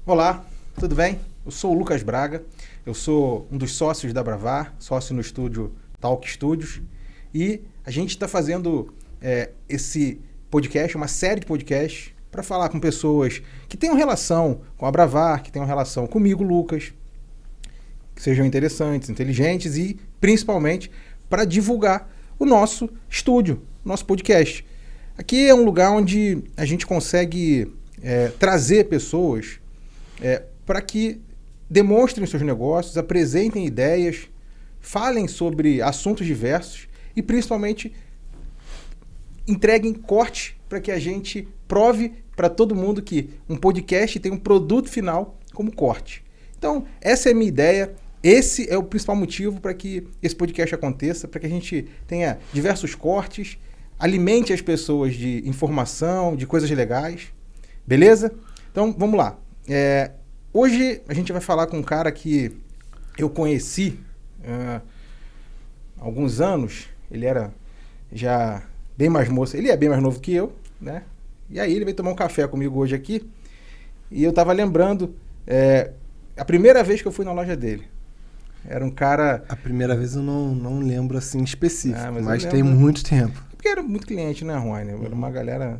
Olá, tudo bem? Eu sou o Lucas Braga, eu sou um dos sócios da Bravar, sócio no estúdio Talk Studios, e a gente está fazendo esse podcast, uma série de podcasts, para falar com pessoas que tenham relação com a Bravar, que tenham relação comigo, Lucas, que sejam interessantes, inteligentes e, principalmente, para divulgar o nosso estúdio, nosso podcast. Aqui é um lugar onde a gente consegue trazer pessoas para que demonstrem seus negócios, apresentem ideias, falem sobre assuntos diversos e, principalmente, entreguem corte para que a gente prove para todo mundo que um podcast tem um produto final como corte. Então, essa é a minha ideia. Esse é o principal motivo para que esse podcast aconteça, para que a gente tenha diversos cortes, alimente as pessoas de informação, de coisas legais. Beleza? Então, vamos lá. Hoje a gente vai falar com um cara que eu conheci há alguns anos. Ele era já bem mais moço. Ele é bem mais novo que eu, né? E aí ele veio tomar um café comigo hoje aqui. E eu tava lembrando a primeira vez que eu fui na loja dele. Era um cara... A primeira vez eu não lembro assim específico, mas tem muito tempo. Porque era muito cliente, né, Rony? Era uma galera...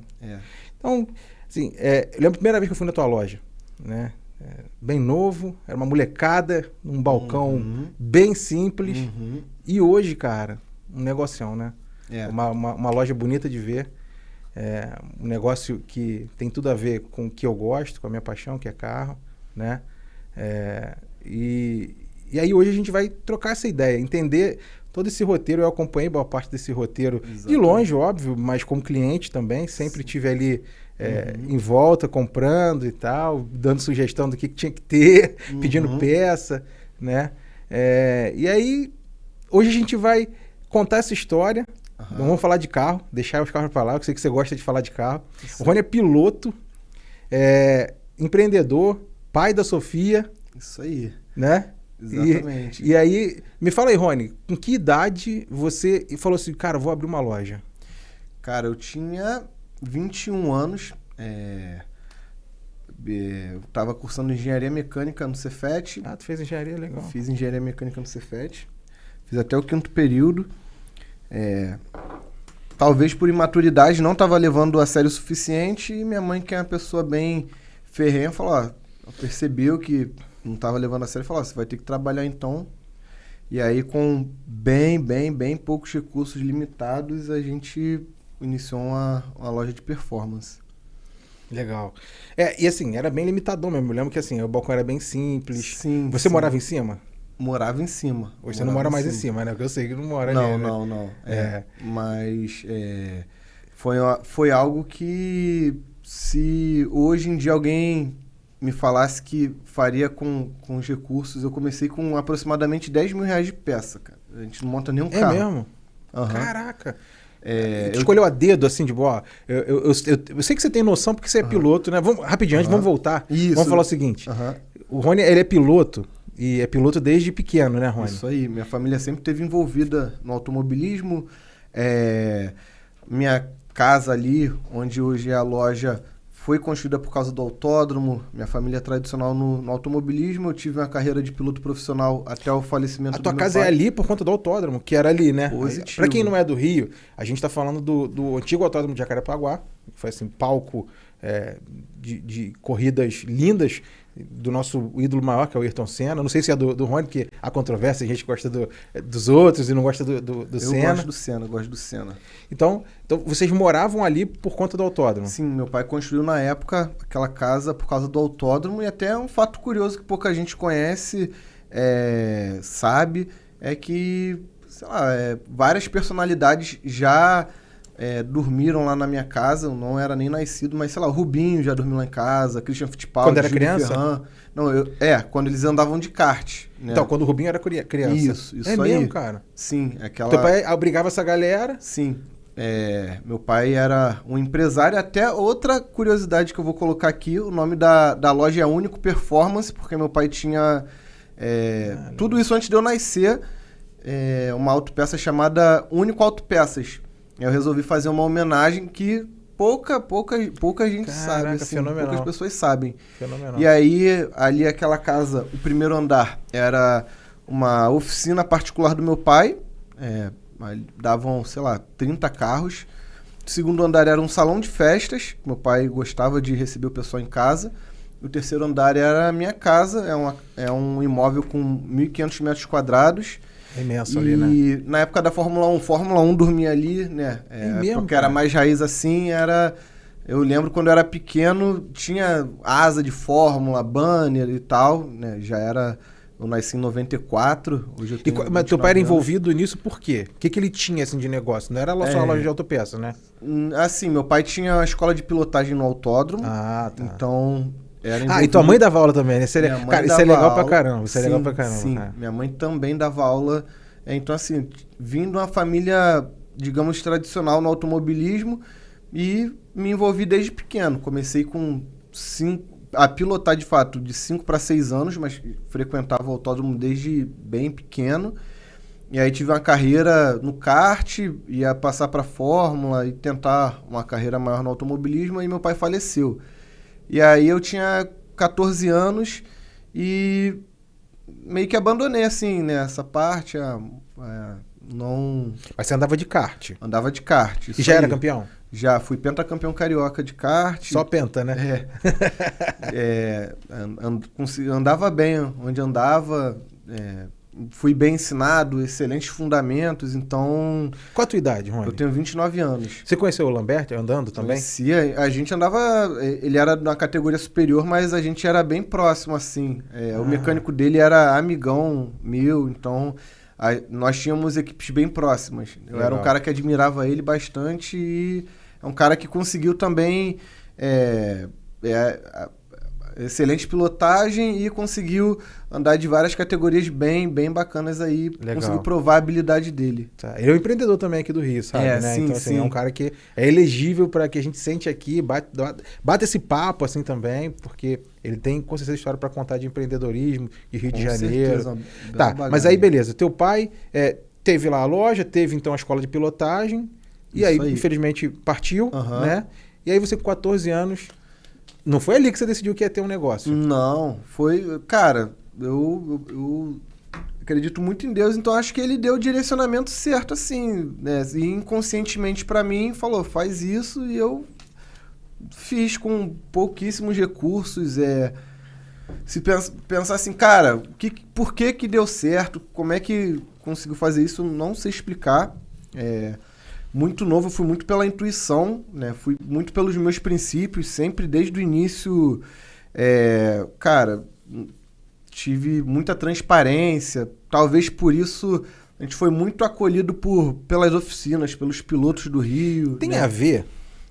Então, assim, eu lembro a primeira vez que eu fui na tua loja, né? Bem novo, era uma molecada, um balcão bem simples. E hoje, cara, um negocião, né? Uma loja bonita de ver. Um negócio que tem tudo a ver com o que eu gosto, com a minha paixão, que é carro, né? E aí hoje a gente vai trocar essa ideia, entender todo esse roteiro. Eu acompanhei boa parte desse roteiro de longe, óbvio, mas como cliente também, sempre tive ali em volta, comprando e tal, dando sugestão do que tinha que ter, pedindo peça, né? E aí, hoje a gente vai contar essa história. Não vamos falar de carro, deixar os carros para lá, eu sei que você gosta de falar de carro. Isso. O Rony é piloto, empreendedor, pai da Sofia. Isso aí. Né? Exatamente. E aí, me fala aí, Rony, com que idade você falou assim, cara, vou abrir uma loja? Cara, eu tinha 21 anos, eu tava cursando engenharia mecânica no Cefet. Ah, tu fez engenharia, legal. Fiz engenharia mecânica no Cefet, fiz até o 5º período. Talvez por imaturidade não estava levando a sério o suficiente, e minha mãe, que é uma pessoa bem ferrenha, falou, percebeu que não estava levando a sério, falou, você vai ter que trabalhar então. E aí, com bem poucos recursos limitados, a gente iniciou uma loja de performance. Legal. E assim, era bem limitador mesmo. Eu lembro que assim, o balcão era bem simples. Sim. Você morava em cima? Morava em cima. Hoje você não mora mais em cima, né? Porque eu sei que não mora não, ali, né? Não. Mas foi algo que, se hoje em dia alguém me falasse que faria com os recursos, eu comecei com aproximadamente 10 mil reais de peça, cara. A gente não monta nenhum carro. É mesmo? Caraca! Tu escolheu a dedo, assim, de boa. Eu sei que você tem noção porque você é piloto, né? Rapidinho, antes, vamos voltar. Isso. Vamos falar o seguinte. O Rony, ele é piloto. E é piloto desde pequeno, né, Rony? Isso aí. Minha família sempre esteve envolvida no automobilismo. Minha casa ali, onde hoje é a loja, foi construída por causa do autódromo. Minha família é tradicional no automobilismo. Eu tive uma carreira de piloto profissional até o falecimento do meu pai. A tua casa é ali por conta do autódromo, que era ali, né? Positivo. Pra quem não é do Rio, a gente tá falando do antigo autódromo de Jacarepaguá, que foi assim, palco de corridas lindas do nosso ídolo maior, que é o Ayrton Senna. Não sei se é do Rony, que há controvérsia, a gente gosta dos outros e não gosta do Senna. Eu gosto do Senna. Então, vocês moravam ali por conta do autódromo? Sim, meu pai construiu na época aquela casa por causa do autódromo, e até um fato curioso que pouca gente conhece, sabe, é que, sei lá, várias personalidades já dormiram lá na minha casa. Eu não era nem nascido, mas sei lá, o Rubinho já dormiu lá em casa, Christian Fittipaldi, quando era criança? Ferran. Não, quando eles andavam de kart, né? Então, quando o Rubinho era criança. Isso aí. Mesmo, cara? Sim, aquela... Teu pai obrigava essa galera? Sim. Meu pai era um empresário. Até outra curiosidade que eu vou colocar aqui, o nome da loja é Único Performance, porque meu pai tinha tudo isso antes de eu nascer, uma autopeça chamada Único Autopeças. Eu resolvi fazer uma homenagem que pouca gente sabe, Caraca, assim, fenomenal. poucas pessoas sabem. Fenomenal. E aí, ali aquela casa, o primeiro andar era uma oficina particular do meu pai, davam, sei lá, 30 carros. O segundo andar era um salão de festas, meu pai gostava de receber o pessoal em casa. O terceiro andar era a minha casa, é um imóvel com 1.500 metros quadrados. É imenso ali, né? E na época da Fórmula 1 dormia ali, né? Mesmo, porque era cara? mais raiz assim, era... Eu lembro quando eu era pequeno, tinha asa de Fórmula, banner e tal, né? Eu nasci em 94, hoje eu tenho Mas teu pai era 29 anos. envolvido nisso por quê? O que ele tinha assim de negócio? Não era só uma loja de autopeça, né? Assim, meu pai tinha uma escola de pilotagem no autódromo, Ah, tá. então... E tua mãe dava aula também, né? Minha mãe Cara, isso é dava legal pra aula. caramba. Isso é legal Sim, pra caramba. sim. Cara. Minha mãe também dava aula. Então, assim, vim de uma família, digamos, tradicional no automobilismo e me envolvi desde pequeno. Comecei a pilotar, de fato, de 5 para 6 anos, mas frequentava o autódromo desde bem pequeno. E aí tive uma carreira no kart, ia passar para Fórmula e tentar uma carreira maior no automobilismo, e meu pai faleceu. E aí eu tinha 14 anos e meio que abandonei, assim, né, essa parte, não... Mas você andava de kart. Andava de kart. E já era campeão? Já, fui pentacampeão carioca de kart. Só penta, né? Andava bem onde andava, fui bem ensinado, excelentes fundamentos, então... Qual a tua idade, Rony? Eu tenho 29 anos. Você conheceu o Lambert andando também? Conhecia, a gente andava, ele era na categoria superior, mas a gente era bem próximo, assim. O mecânico dele era amigão meu, então nós tínhamos equipes bem próximas. Eu era um cara que admirava ele bastante e é um cara que conseguiu também excelente pilotagem e conseguiu andar de várias categorias bem bacanas aí. Legal. Conseguiu provar a habilidade dele. Tá. Ele é um empreendedor também aqui do Rio, sabe? Né? Sim, então, assim, sim. é um cara que é elegível para que a gente sente aqui, bate esse papo assim também, porque ele tem com certeza história para contar de empreendedorismo, de Rio de Janeiro. Certeza, tá, mas aí beleza. Teu pai teve lá a loja, teve então a escola de pilotagem, e aí, infelizmente, partiu, né? E aí você com 14 anos... Não foi ali que você decidiu que ia ter um negócio? Não, foi... Cara, eu acredito muito em Deus, então acho que ele deu o direcionamento certo, assim, né? E inconscientemente pra mim falou, faz isso, e eu fiz com pouquíssimos recursos. Se pensar assim, cara, por que deu certo? Como é que conseguiu fazer isso? Não sei explicar. Muito novo, fui muito pela intuição, né? Fui muito pelos meus princípios, sempre desde o início, cara, tive muita transparência, talvez por isso a gente foi muito acolhido pelas oficinas, pelos pilotos do Rio. Tem né? a ver,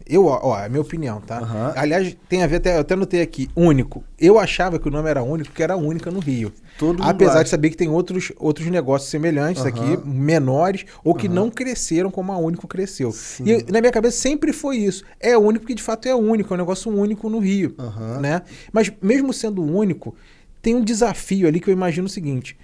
é a minha opinião, tá? Aliás, tem a ver, eu até notei aqui, único. Eu achava que o nome era único porque era única no Rio. Apesar de saber que tem outros negócios semelhantes aqui, menores, ou que não cresceram como a Único cresceu. Sim. E na minha cabeça sempre foi isso. É único porque de fato é único, é um negócio único no Rio. Né? Mas mesmo sendo único, tem um desafio ali que eu imagino o seguinte.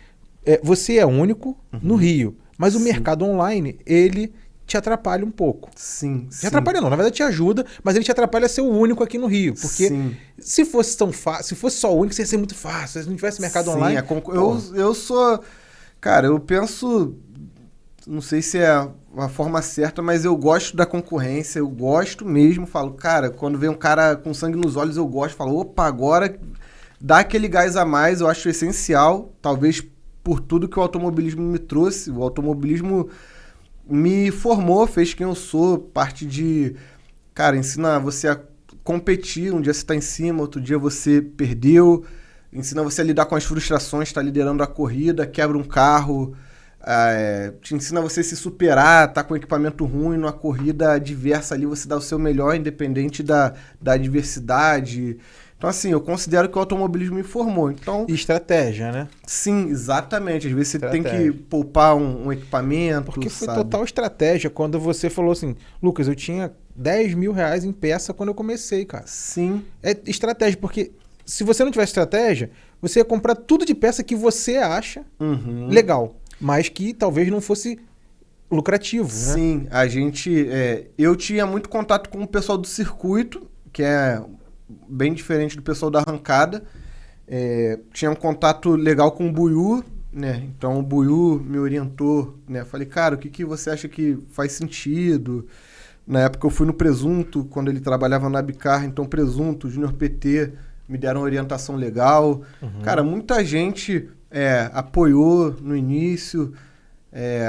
Você é único no Rio, mas o mercado online, ele te atrapalha um pouco. Sim. Te atrapalha não, na verdade te ajuda, mas ele te atrapalha a ser o único aqui no Rio. Porque se fosse tão fácil, se fosse só o único, ia ser muito fácil. Se não tivesse mercado online... Eu sou... Cara, eu penso... Não sei se é a forma certa, mas eu gosto da concorrência, eu gosto mesmo. Falo, cara, quando vem um cara com sangue nos olhos, eu gosto. Falo, opa, agora dá aquele gás a mais, eu acho essencial. Talvez por tudo que o automobilismo me trouxe. O automobilismo... me formou, fez quem eu sou, parte de... Cara, ensina você a competir, um dia você tá em cima, outro dia você perdeu, ensina você a lidar com as frustrações, tá liderando a corrida, quebra um carro, te ensina você a se superar, tá com equipamento ruim, numa corrida adversa ali, você dá o seu melhor, independente da adversidade. Então, assim, eu considero que o automobilismo me formou. Então, e estratégia, né? Sim, exatamente. Às vezes você tem que poupar um equipamento, porque foi sabe? total estratégia. Quando você falou assim, Lucas, eu tinha 10 mil reais em peça quando eu comecei, cara. Sim. É estratégia, porque se você não tivesse estratégia, você ia comprar tudo de peça que você acha legal, mas que talvez não fosse lucrativo, né? Sim, a gente... eu tinha muito contato com o pessoal do circuito, que é bem diferente do pessoal da arrancada. Tinha um contato legal com o Buiú, né? Então o Buiú me orientou, né? Falei, cara, o que você acha que faz sentido? Na época eu fui no Presunto, quando ele trabalhava na Bicar, então Presunto, Júnior PT, me deram orientação legal. Cara, muita gente apoiou no início,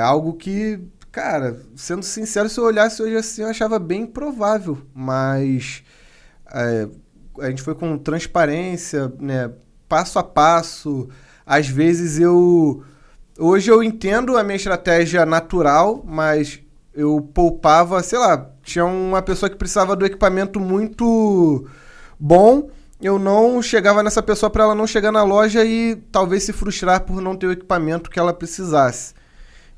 algo que, cara, sendo sincero, se eu olhasse hoje assim, eu achava bem improvável, mas a gente foi com transparência, né, passo a passo. Às vezes hoje eu entendo a minha estratégia natural, mas eu poupava, sei lá, tinha uma pessoa que precisava do equipamento muito bom, eu não chegava nessa pessoa para ela não chegar na loja e talvez se frustrar por não ter o equipamento que ela precisasse.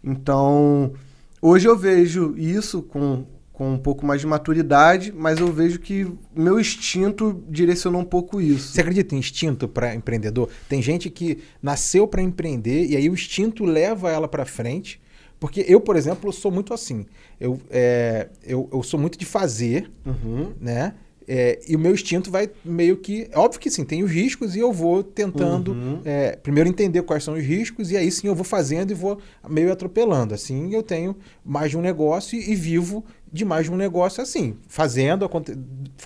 Então, hoje eu vejo isso com um pouco mais de maturidade, mas eu vejo que meu instinto direcionou um pouco isso. Você acredita em instinto para empreendedor? Tem gente que nasceu para empreender e aí o instinto leva ela para frente. Porque eu, por exemplo, sou muito assim. Eu sou muito de fazer, né? E o meu instinto vai meio que... Óbvio que sim, tem os riscos e eu vou tentando primeiro entender quais são os riscos e aí sim eu vou fazendo e vou meio atropelando. Assim eu tenho mais de um negócio e vivo de mais de um negócio assim. Fazendo,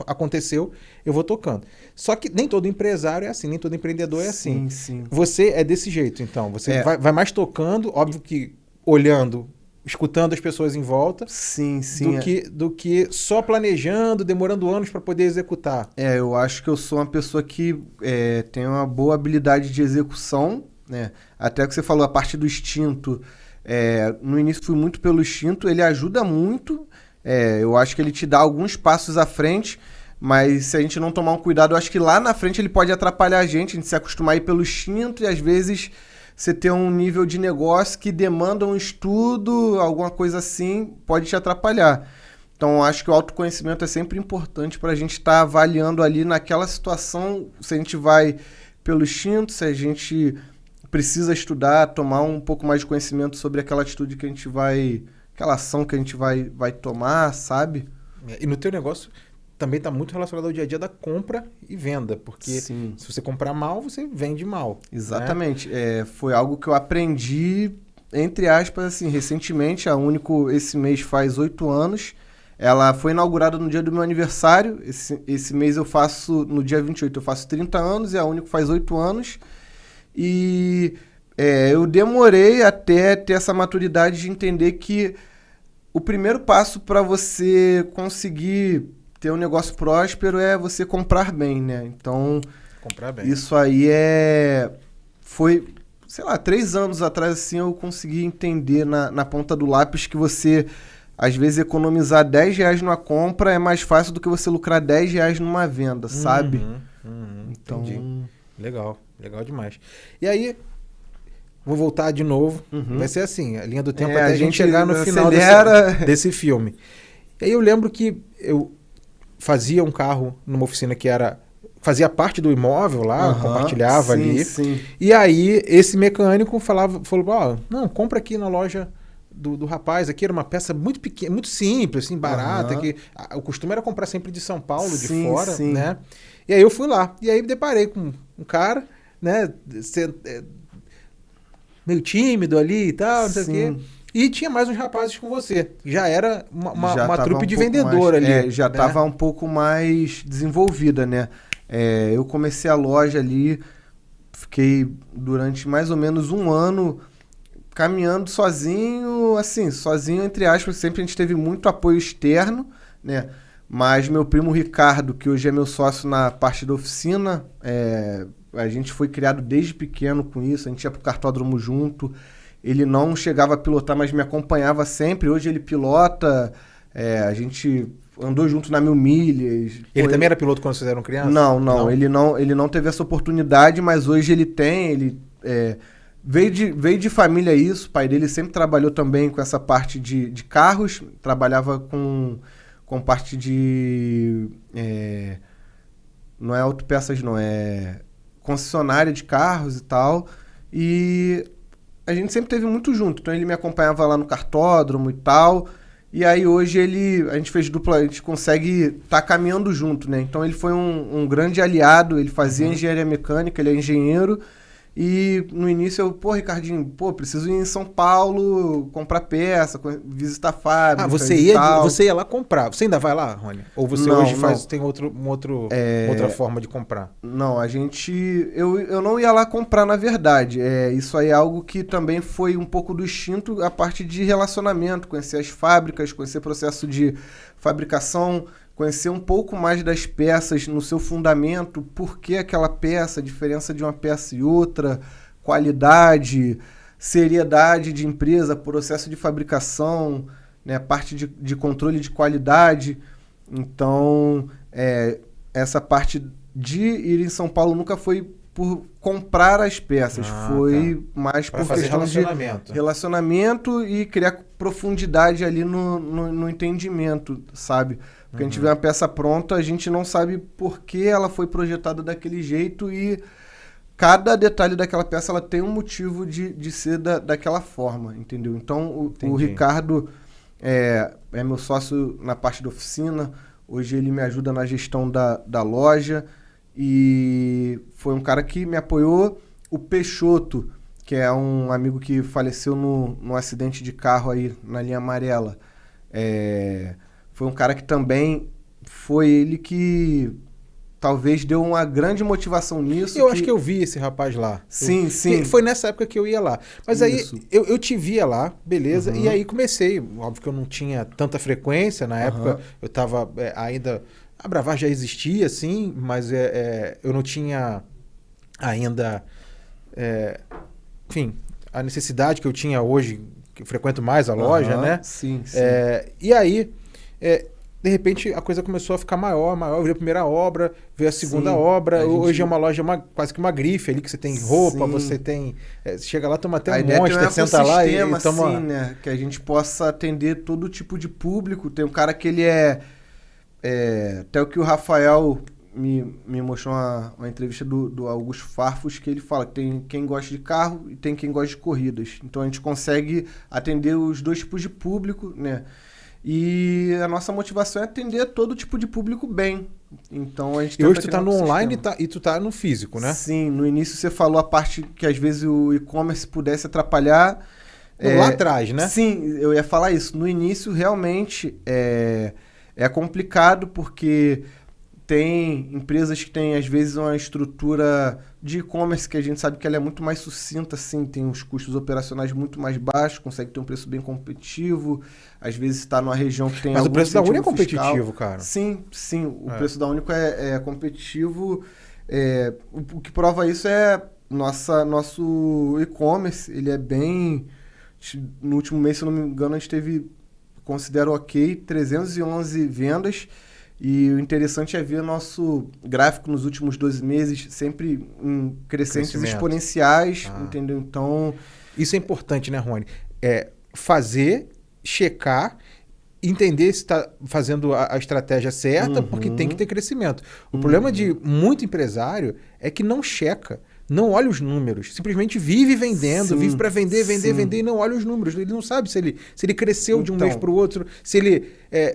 aconteceu, eu vou tocando. Só que nem todo empresário é assim, nem todo empreendedor é assim. Sim. Você é desse jeito, então. Você vai mais tocando, óbvio que olhando, escutando as pessoas em volta, sim, do que só planejando, demorando anos para poder executar. Eu acho que eu sou uma pessoa que tem uma boa habilidade de execução, né? Até que você falou a parte do instinto. No início fui muito pelo instinto, ele ajuda muito. Eu acho que ele te dá alguns passos à frente, mas se a gente não tomar um cuidado, eu acho que lá na frente ele pode atrapalhar a gente se acostumar a ir pelo instinto e às vezes você ter um nível de negócio que demanda um estudo, alguma coisa assim, pode te atrapalhar. Então, eu acho que o autoconhecimento é sempre importante para a gente estar avaliando ali naquela situação, se a gente vai pelo instinto, se a gente precisa estudar, tomar um pouco mais de conhecimento sobre aquela atitude que a gente vai... aquela ação que a gente vai tomar, sabe? E no teu negócio também está muito relacionado ao dia a dia da compra e venda, porque Sim. Se você comprar mal, você vende mal. Exatamente. Né? Foi algo que eu aprendi, entre aspas, assim, recentemente. A Único, esse mês, faz 8 anos. Ela foi inaugurada no dia do meu aniversário. Esse mês eu faço, no dia 28, eu faço 30 anos e a Único faz 8 anos. E eu demorei até ter essa maturidade de entender que o primeiro passo para você conseguir ter um negócio próspero é você comprar bem, né? Então, comprar bem. Isso aí foi, sei lá, 3 anos atrás, assim, eu consegui entender na ponta do lápis que você, às vezes, economizar R$10 numa compra é mais fácil do que você lucrar R$10 numa venda, sabe? Então, entendi. Legal demais. E aí, vou voltar de novo. Vai ser assim, a linha do tempo até a gente chegar no final desse filme. E aí eu lembro que eu fazia um carro numa oficina que fazia parte do imóvel lá, compartilhava ali. Sim. E aí esse mecânico falou, não, compra aqui na loja do rapaz, aqui era uma peça muito pequena, muito simples, assim, barata, que o costume era comprar sempre de São Paulo, de fora, né? E aí eu fui lá, e aí deparei com um cara, né, meio tímido ali e tal, não sei o quê. E tinha mais uns rapazes com você. Já era uma trupe de vendedor ali. Já estava um pouco mais desenvolvida, né? Eu comecei a loja ali, fiquei durante mais ou menos 1 ano caminhando sozinho, assim, sozinho entre aspas, sempre a gente teve muito apoio externo, né? Mas meu primo Ricardo, que hoje é meu sócio na parte da oficina, a gente foi criado desde pequeno com isso, a gente ia pro cartódromo junto. Ele não chegava a pilotar, mas me acompanhava sempre. Hoje ele pilota, a gente andou junto na 1000 milhas. Ele também era piloto quando vocês eram crianças? Não. Ele não teve essa oportunidade, mas hoje ele tem. Veio de família isso. O pai dele sempre trabalhou também com essa parte de carros. Trabalhava com parte de... não é autopeças, não. É concessionária de carros e tal. E... a gente sempre teve muito junto. Então ele me acompanhava lá no cartódromo e tal. E aí hoje a gente fez dupla, a gente consegue estar caminhando junto, né? Então ele foi um grande aliado, ele fazia engenharia mecânica, ele é engenheiro. E no início Ricardinho, preciso ir em São Paulo comprar peça, visitar a fábrica. Você ia lá comprar. Você ainda vai lá, Rony? Ou você hoje tem outra forma de comprar? Não, eu não ia lá comprar, na verdade. Isso aí é algo que também foi um pouco do instinto, a parte de relacionamento, conhecer as fábricas, conhecer o processo de fabricação, conhecer um pouco mais das peças no seu fundamento, por que aquela peça, a diferença de uma peça e outra, qualidade, seriedade de empresa, processo de fabricação, né, parte de controle de qualidade. Então, essa parte de ir em São Paulo nunca foi por comprar as peças, foi mais por questão de relacionamento e criar profundidade ali no entendimento, sabe? Porque a gente vê uma peça pronta, a gente não sabe por que ela foi projetada daquele jeito e cada detalhe daquela peça ela tem um motivo de ser daquela forma, entendeu? Então o Ricardo é meu sócio na parte da oficina, hoje ele me ajuda na gestão da loja e foi um cara que me apoiou. O Peixoto, que é um amigo que faleceu num acidente de carro aí na linha amarela, foi um cara que também foi ele que talvez deu uma grande motivação nisso. Acho que eu vi esse rapaz lá. Sim. Foi nessa época que eu ia lá. Mas isso. Aí eu te via lá, beleza, e aí comecei. Óbvio que eu não tinha tanta frequência, na época eu estava ainda... A Bravar já existia, sim, mas eu não tinha ainda... enfim, a necessidade que eu tinha hoje, que eu frequento mais a loja, né? Sim. E aí... de repente a coisa começou a ficar maior, veio a primeira obra, veio a segunda obra, hoje é uma loja quase que uma grife ali, que você tem roupa, você tem... você chega lá, toma até um monte, você senta lá e toma... Assim, né? Que a gente possa atender todo tipo de público. Tem um cara que ele até o que o Rafael me mostrou uma entrevista do Augusto Farfus, que ele fala que tem quem gosta de carro e tem quem gosta de corridas. Então a gente consegue atender os dois tipos de público, né? E a nossa motivação é atender todo tipo de público bem. Então a gente E hoje tu tá no online e tu tá no físico, né? Sim, no início você falou a parte que às vezes o e-commerce pudesse atrapalhar. Lá atrás, né? Sim, eu ia falar isso. No início realmente é complicado porque tem empresas que têm às vezes uma estrutura de e-commerce que a gente sabe que ela é muito mais sucinta, assim, tem os custos operacionais muito mais baixos, consegue ter um preço bem competitivo, às vezes está numa região que tem... Mas o preço da Uni é fiscal. competitivo, cara. Sim, o preço da Único é competitivo. O que prova isso é nosso e-commerce, ele é bem... No último mês, se eu não me engano, a gente teve, considero ok, 311 vendas. E o interessante é ver nosso gráfico nos últimos 12 meses sempre em crescentes exponenciais, entendeu? Então... Isso é importante, né, Rony? Fazer, checar, entender se está fazendo a estratégia certa, porque tem que ter crescimento. O problema de muito empresário é que não checa. Não olha os números, simplesmente vive vendendo, vive para vender e não olha os números. Ele não sabe se ele cresceu de um mês para o outro, se ele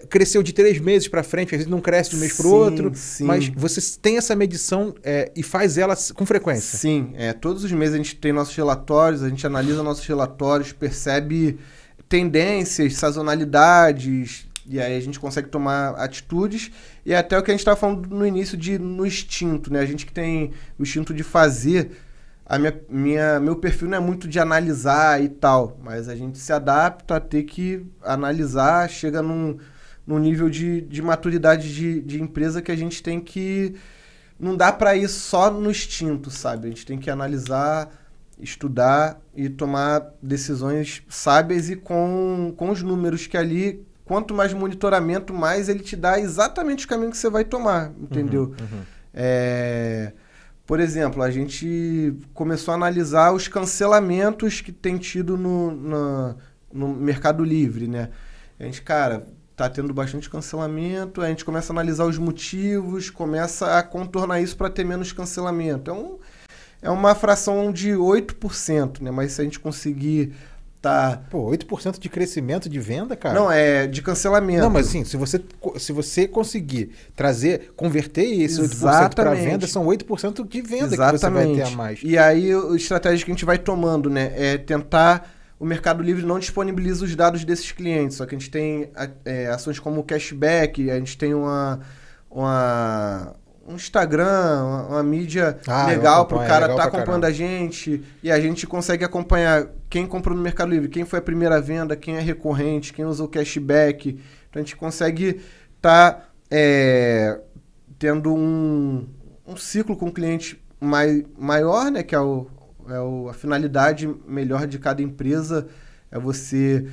cresceu de 3 meses para frente, às vezes não cresce de um mês para o outro, mas você tem essa medição e faz ela com frequência. Sim, todos os meses a gente tem nossos relatórios, a gente analisa nossos relatórios, percebe tendências, sazonalidades, e aí a gente consegue tomar atitudes. E até o que a gente estava falando no início no instinto, né? A gente que tem o instinto de fazer, meu perfil não é muito de analisar e tal, mas a gente se adapta a ter que analisar, chega num nível de maturidade de empresa que a gente tem que... Não dá para ir só no instinto, sabe? A gente tem que analisar, estudar e tomar decisões sábias e com os números que ali... Quanto mais monitoramento, mais ele te dá exatamente o caminho que você vai tomar, entendeu? Por exemplo, a gente começou a analisar os cancelamentos que tem tido no Mercado Livre, né? A gente, tá tendo bastante cancelamento, a gente começa a analisar os motivos, começa a contornar isso para ter menos cancelamento. é uma fração de 8%, né? Mas se a gente conseguir Pô, 8% de crescimento de venda, cara? Não, é de cancelamento. Não, mas assim, se você conseguir converter esse 8% para venda, são 8% de venda que você vai ter a mais. E aí, a estratégia que a gente vai tomando, né? É tentar... O Mercado Livre não disponibiliza os dados desses clientes, só que a gente tem ações como o cashback, a gente tem um Instagram, uma mídia legal para o cara estar acompanhando a gente, e a gente consegue acompanhar quem comprou no Mercado Livre, quem foi a primeira venda, quem é recorrente, quem usou cashback. Então a gente consegue estar tendo um ciclo com o cliente maior, né, que é a finalidade melhor de cada empresa, é você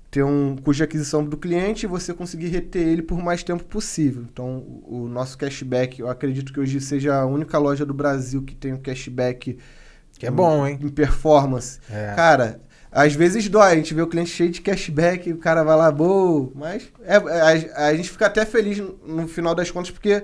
ter um custo de aquisição do cliente e você conseguir reter ele por mais tempo possível. Então, o nosso cashback, eu acredito que hoje seja a única loja do Brasil que tem um cashback que é bom, hein? Em performance. Cara, às vezes dói, a gente vê o cliente cheio de cashback, o cara vai lá, mas a gente fica até feliz no final das contas, porque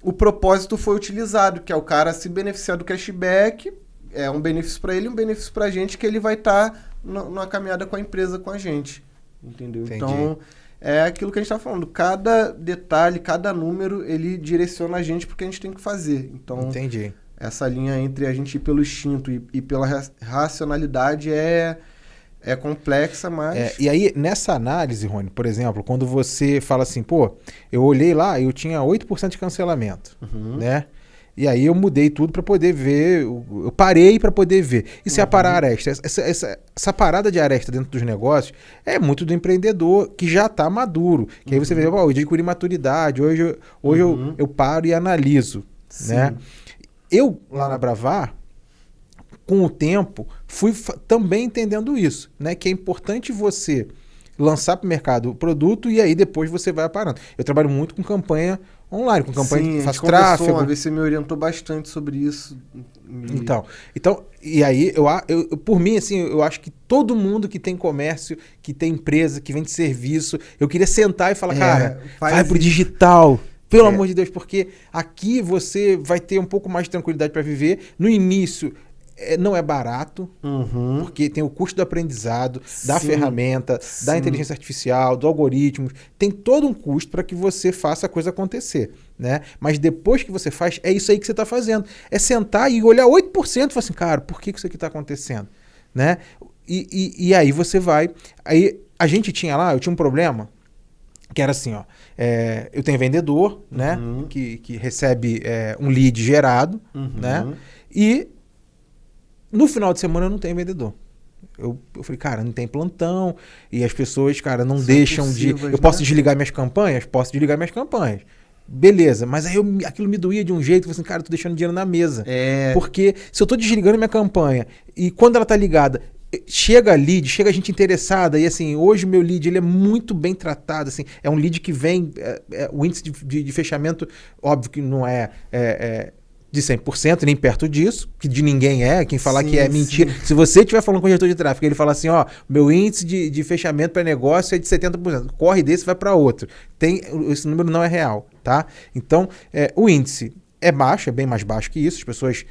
o propósito foi utilizado, que é o cara se beneficiar do cashback, é um benefício para ele, um benefício para a gente, que ele vai estar numa caminhada com a empresa, com a gente. Entendeu? Entendi. Então, é aquilo que a gente está falando. Cada detalhe, cada número, ele direciona a gente porque a gente tem que fazer. Então, entendi. Essa linha entre a gente ir pelo instinto e pela racionalidade é complexa, mas... E aí, nessa análise, Rony, por exemplo, quando você fala assim, pô, eu olhei lá e eu tinha 8% de cancelamento, né? E aí eu mudei tudo para poder ver, eu parei para poder ver. Isso é a parar aresta. Essa parada de aresta dentro dos negócios é muito do empreendedor que já está maduro. Que aí você vê, eu adquiri maturidade, hoje eu paro e analiso. Né? Eu, lá na Bravar, com o tempo, fui também entendendo isso, né? Que é importante você lançar para o mercado o produto e aí depois você vai parando. Eu trabalho muito com campanha online, com campanha que faz tráfego. Uma vez você me orientou bastante sobre isso. Então, e aí, eu por mim, assim, eu acho que todo mundo que tem comércio, que tem empresa, que vende serviço, eu queria sentar e falar, cara, vai pro digital. Pelo amor de Deus, porque aqui você vai ter um pouco mais de tranquilidade para viver. No início, não é barato, porque tem o custo do aprendizado, da ferramenta, da inteligência artificial, do algoritmo. Tem todo um custo para que você faça a coisa acontecer. Né? Mas depois que você faz, é isso aí que você está fazendo. É sentar e olhar 8% e falar assim, cara, por que isso aqui está acontecendo? Né? E aí você vai... Aí a gente eu tinha um problema, que era assim, ó, eu tenho vendedor, né, que recebe um lead gerado, né, e no final de semana eu não tenho vendedor. Eu falei, cara, não tem plantão, e as pessoas, cara, não deixam de... Eu posso desligar minhas campanhas? Posso desligar minhas campanhas. Beleza, mas aí aquilo me doía de um jeito, eu falei assim, cara, eu tô deixando dinheiro na mesa. Porque se eu tô desligando minha campanha, e quando ela tá ligada, chega lead, chega gente interessada, e assim, hoje o meu lead ele é muito bem tratado, assim, é um lead que vem, o índice de fechamento, óbvio que não é de 100%, nem perto disso, que de ninguém quem falar que é mentira. Se você estiver falando com o gestor de tráfego, ele fala assim, ó, meu índice de fechamento para negócio é de 70%, corre desse, vai para outro. Esse número não é real, tá? Então, o índice é baixo, é bem mais baixo que isso, as pessoas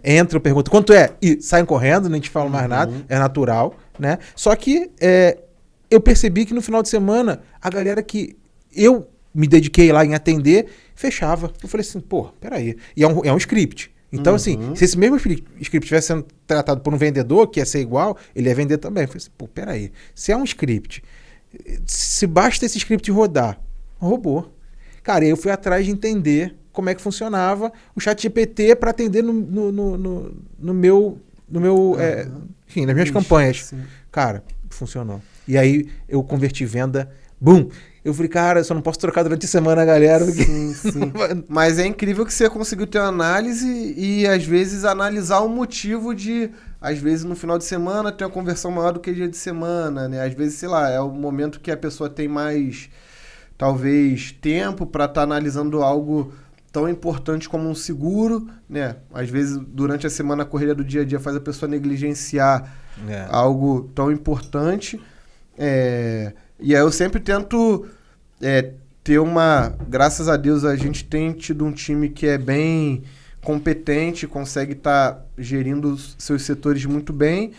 entram, perguntam quanto é, e saem correndo, nem te falam mais nada, é natural, né? Só que eu percebi que no final de semana, a galera que eu me dediquei lá em atender, fechava. Eu falei assim, pô, peraí. E é um script. Então, assim, se esse mesmo script estivesse sendo tratado por um vendedor, que ia ser igual, ele ia vender também. Eu falei assim, pô, peraí. Se é um script, se basta esse script rodar, roubou. Cara, eu fui atrás de entender como é que funcionava o ChatGPT para atender no meu enfim, nas minhas campanhas. Sim. Cara, funcionou. E aí eu converti venda, boom! Eu falei, cara, eu só não posso trocar durante a semana, galera. Porque... Sim. Mas é incrível que você conseguiu ter uma análise e, às vezes, analisar o motivo de... Às vezes, no final de semana, tem uma conversão maior do que dia de semana, né? Às vezes, sei lá, é o momento que a pessoa tem mais, talvez, tempo para estar analisando algo tão importante como um seguro, né? Às vezes, durante a semana, a correria do dia a dia faz a pessoa negligenciar algo tão importante. E aí eu sempre tento ter graças a Deus, a gente tem tido um time que é bem competente, consegue estar gerindo os seus setores muito bem.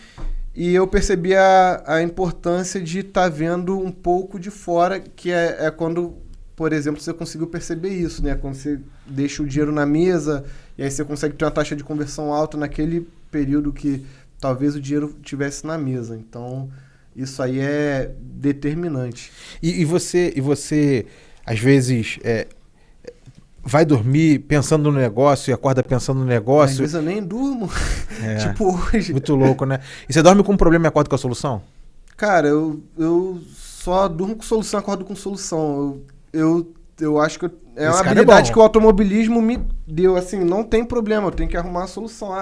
E eu percebi a importância de estar vendo um pouco de fora, que é quando, por exemplo, você conseguiu perceber isso, né? Quando você deixa o dinheiro na mesa e aí você consegue ter uma taxa de conversão alta naquele período que talvez o dinheiro estivesse na mesa. Então, isso aí é determinante. E você às vezes, vai dormir pensando no negócio e acorda pensando no negócio? Às vezes eu nem durmo. Tipo hoje. Muito louco, né? E você dorme com um problema e acorda com a solução? Cara, eu só durmo com solução, acordo com solução. Eu acho que é uma habilidade que o automobilismo me deu. Assim, não tem problema, eu tenho que arrumar a solução.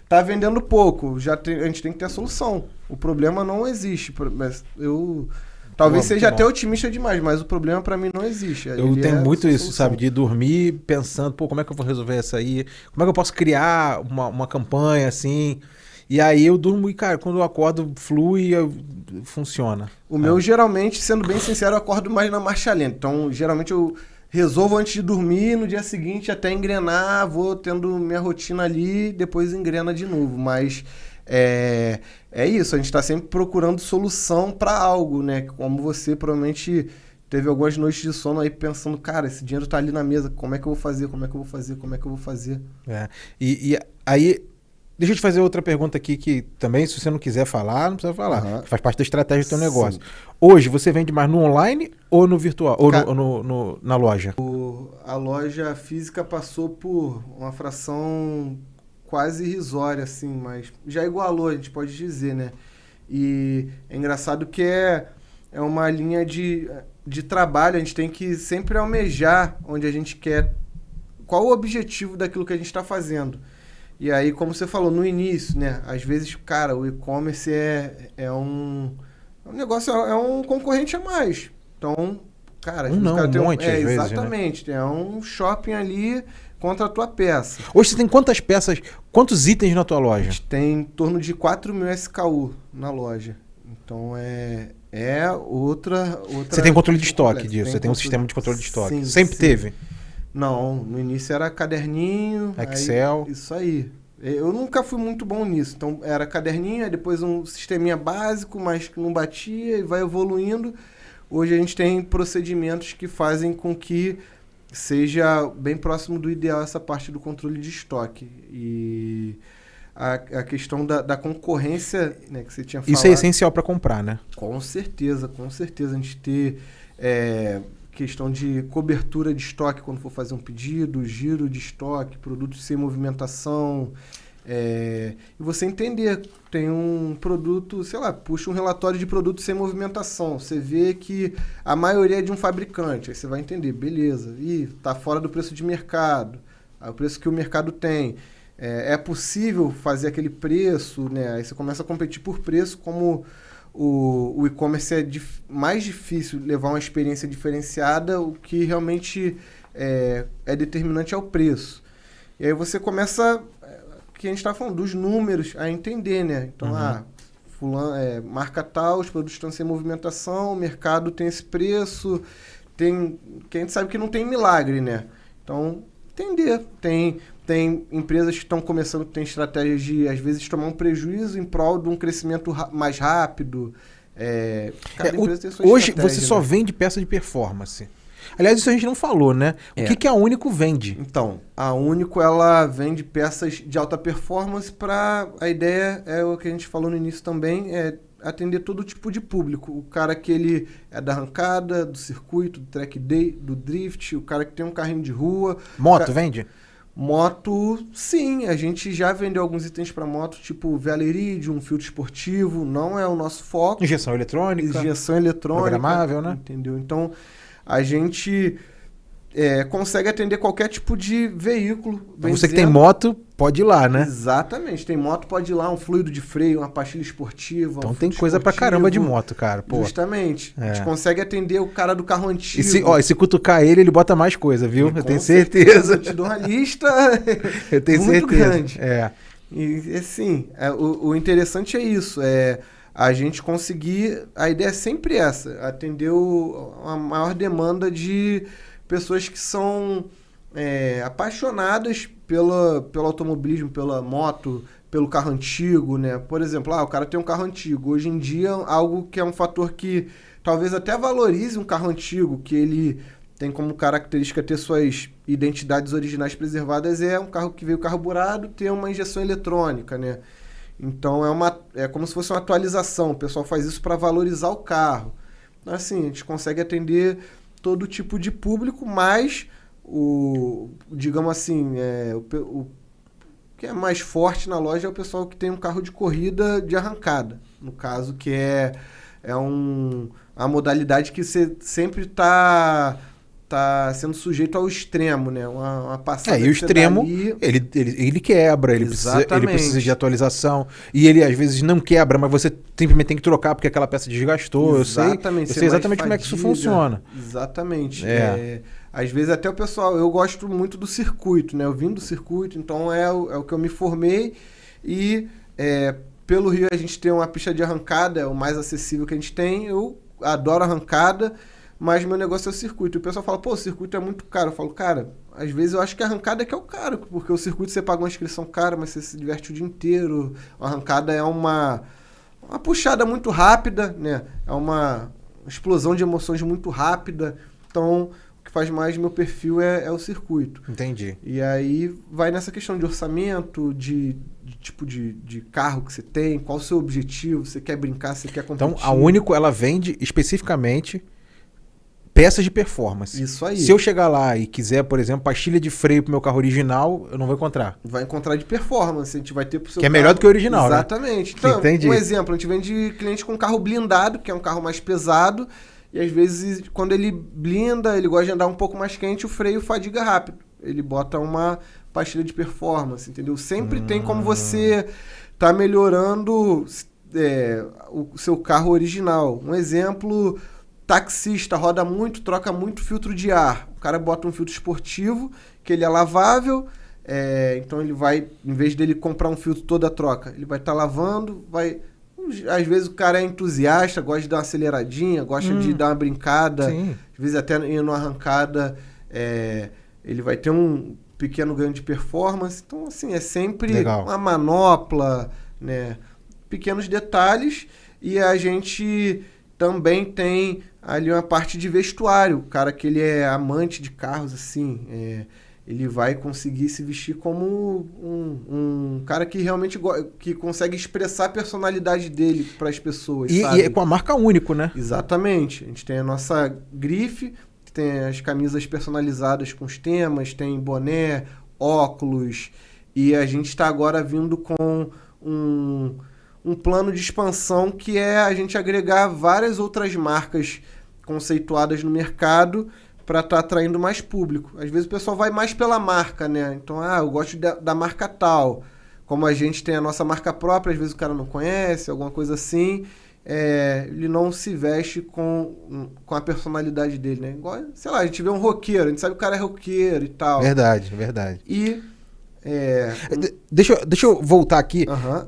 Tá vendendo pouco, a gente tem que ter a solução. O problema não existe. Mas talvez seja até otimista demais, mas o problema pra mim não existe. Eu tenho muito isso, sabe? De dormir pensando, como é que eu vou resolver essa aí? Como é que eu posso criar uma campanha assim? E aí eu durmo e, cara, quando eu acordo, flui e funciona. O meu, geralmente, sendo bem sincero, eu acordo mais na marcha lenta. Então, geralmente, eu resolvo antes de dormir, no dia seguinte, até engrenar, vou tendo minha rotina ali, depois engrena de novo. Mas é isso, a gente está sempre procurando solução para algo, né? Como você provavelmente teve algumas noites de sono aí pensando, cara, esse dinheiro tá ali na mesa, como é que eu vou fazer? Como é que eu vou fazer? Como é que eu vou fazer? E aí... Deixa eu te fazer outra pergunta aqui que também, se você não quiser falar, não precisa falar. Uhum. Faz parte da estratégia do teu negócio. Hoje, você vende mais no online ou no virtual? Ou na loja? A loja física passou por uma fração quase irrisória, assim, mas já igualou, a gente pode dizer, né? E é engraçado que é uma linha de trabalho, a gente tem que sempre almejar onde a gente quer, qual o objetivo daquilo que a gente está fazendo. E aí, como você falou no início, né? Às vezes, cara, o e-commerce é um negócio, é um concorrente a mais. Então, cara... Um monte, às vezes, exatamente. Né? É um shopping ali contra a tua peça. Hoje você tem quantas peças, quantos itens na tua loja? A gente tem em torno de 4.000 SKU na loja. Então, é outra... Você tem controle de estoque disso? Você tem um sistema de controle de estoque? Sim, Sempre teve? Não, no início era caderninho... Excel... Isso aí. Eu nunca fui muito bom nisso. Então, era caderninho, aí depois um sisteminha básico, mas que não batia e vai evoluindo. Hoje a gente tem procedimentos que fazem com que seja bem próximo do ideal essa parte do controle de estoque. E a questão da concorrência, né, que você tinha falado... Isso é essencial para comprar, né? Com certeza, com certeza. A gente ter... questão de cobertura de estoque quando for fazer um pedido, giro de estoque, produtos sem movimentação. E você entender, tem um produto, sei lá, puxa um relatório de produto sem movimentação. Você vê que a maioria é de um fabricante. Aí você vai entender, beleza. Tá fora do preço de mercado. O preço que o mercado tem. É possível fazer aquele preço, né? Aí você começa a competir por preço, como... O e-commerce é mais difícil levar uma experiência diferenciada, o que realmente é determinante é o preço. E aí você começa, que a gente está falando, dos números, a entender, né? Então, fulano, marca tal, os produtos estão sem movimentação, o mercado tem esse preço, que a gente sabe que não tem milagre, né? Então, entender. Tem empresas que estão começando, que têm estratégias de, às vezes, tomar um prejuízo em prol de um crescimento mais rápido. Cada empresa tem sua hoje estratégia, você só vende peça de performance. Aliás, isso a gente não falou, né? O que a Único vende? Então, a Único, ela vende peças de alta performance para... A ideia é o que a gente falou no início também, é atender todo tipo de público. O cara que ele é da arrancada, do circuito, do track day, do drift, o cara que tem um carrinho de rua. Moto vende? Moto, sim. A gente já vendeu alguns itens para moto, tipo Veleride, filtro esportivo. Não é o nosso foco. Injeção eletrônica. Programável, né? Entendeu? Então, a gente... consegue atender qualquer tipo de veículo. Então, você que tem moto, pode ir lá, né? Exatamente. Tem moto, pode ir lá, um fluido de freio, uma pastilha esportiva. Então tem coisa pra caramba de moto, cara. Pô. Justamente. A gente consegue atender o cara do carro antigo. E se cutucar ele bota mais coisa, viu? Eu tenho certeza. Eu te dou uma lista eu tenho muito certeza. Grande. E assim, o interessante é isso. A gente conseguir... A ideia é sempre essa. Atender a maior demanda de... pessoas que são apaixonadas pelo automobilismo, pela moto, pelo carro antigo, né? Por exemplo, o cara tem um carro antigo. Hoje em dia, algo que é um fator que talvez até valorize um carro antigo, que ele tem como característica ter suas identidades originais preservadas, é um carro que veio carburado, ter uma injeção eletrônica, né? Então é como se fosse uma atualização. O pessoal faz isso para valorizar o carro. Assim, a gente consegue atender todo tipo de público, mas digamos assim, o que é mais forte na loja é o pessoal que tem um carro de corrida de arrancada. No caso, que é a modalidade que você sempre tá sendo sujeito ao extremo, né? Uma passada. E o extremo, ele quebra, ele precisa de atualização. E ele, às vezes, não quebra, mas você simplesmente tem que trocar porque aquela peça desgastou. Exatamente. Eu sei exatamente como é que isso funciona. Exatamente. Às vezes até o pessoal... Eu gosto muito do circuito, né? Eu vim do circuito, então é o que eu me formei. E pelo Rio a gente tem uma pista de arrancada, é o mais acessível que a gente tem. Eu adoro arrancada, mas meu negócio é o circuito. E o pessoal fala, o circuito é muito caro. Eu falo, cara, às vezes eu acho que a arrancada é que é o caro, porque o circuito você paga uma inscrição cara, mas você se diverte o dia inteiro. A arrancada é uma puxada muito rápida, né? É uma explosão de emoções muito rápida. Então, o que faz mais meu perfil é o circuito. Entendi. E aí vai nessa questão de orçamento, de tipo de carro que você tem, qual o seu objetivo, você quer brincar, você quer competir. Então, a Único, ela vende especificamente peças de performance. Isso aí. Se eu chegar lá e quiser, por exemplo, pastilha de freio pro meu carro original, eu não vou encontrar. Vai encontrar de performance, a gente vai ter pro seu que carro. é melhor do que o original, Exatamente. Né? Então, Entendi. Um exemplo, a gente vende cliente com carro blindado, que é um carro mais pesado, e às vezes, quando ele blinda, ele gosta de andar um pouco mais quente, o freio fadiga rápido. Ele bota uma pastilha de performance, entendeu? Sempre tem como você tá melhorando o seu carro original. Um exemplo, taxista, roda muito, troca muito filtro de ar. O cara bota um filtro esportivo, que ele é lavável, então ele vai, em vez dele comprar um filtro toda a troca, ele vai estar lavando, às vezes o cara é entusiasta, gosta de dar uma aceleradinha, gosta de dar uma brincada. Sim. Às vezes até indo numa arrancada, ele vai ter um pequeno ganho de performance. Então, assim, é sempre Legal. Uma manopla, né? Pequenos detalhes. E a gente também tem ali uma parte de vestuário. O cara que ele é amante de carros, assim, ele vai conseguir se vestir como um cara que realmente que consegue expressar a personalidade dele para as pessoas, sabe? E é com a marca Único, né? Exatamente. A gente tem a nossa grife, que tem as camisas personalizadas com os temas, tem boné, óculos, e a gente está agora vindo com um plano de expansão que é a gente agregar várias outras marcas conceituadas no mercado para estar atraindo mais público. Às vezes o pessoal vai mais pela marca, né? Então, eu gosto da marca tal. Como a gente tem a nossa marca própria, às vezes o cara não conhece, alguma coisa assim, ele não se veste com a personalidade dele, né? Igual, sei lá, a gente vê um roqueiro, a gente sabe que o cara é roqueiro e tal. Verdade. E... Deixa eu voltar aqui. Uhum.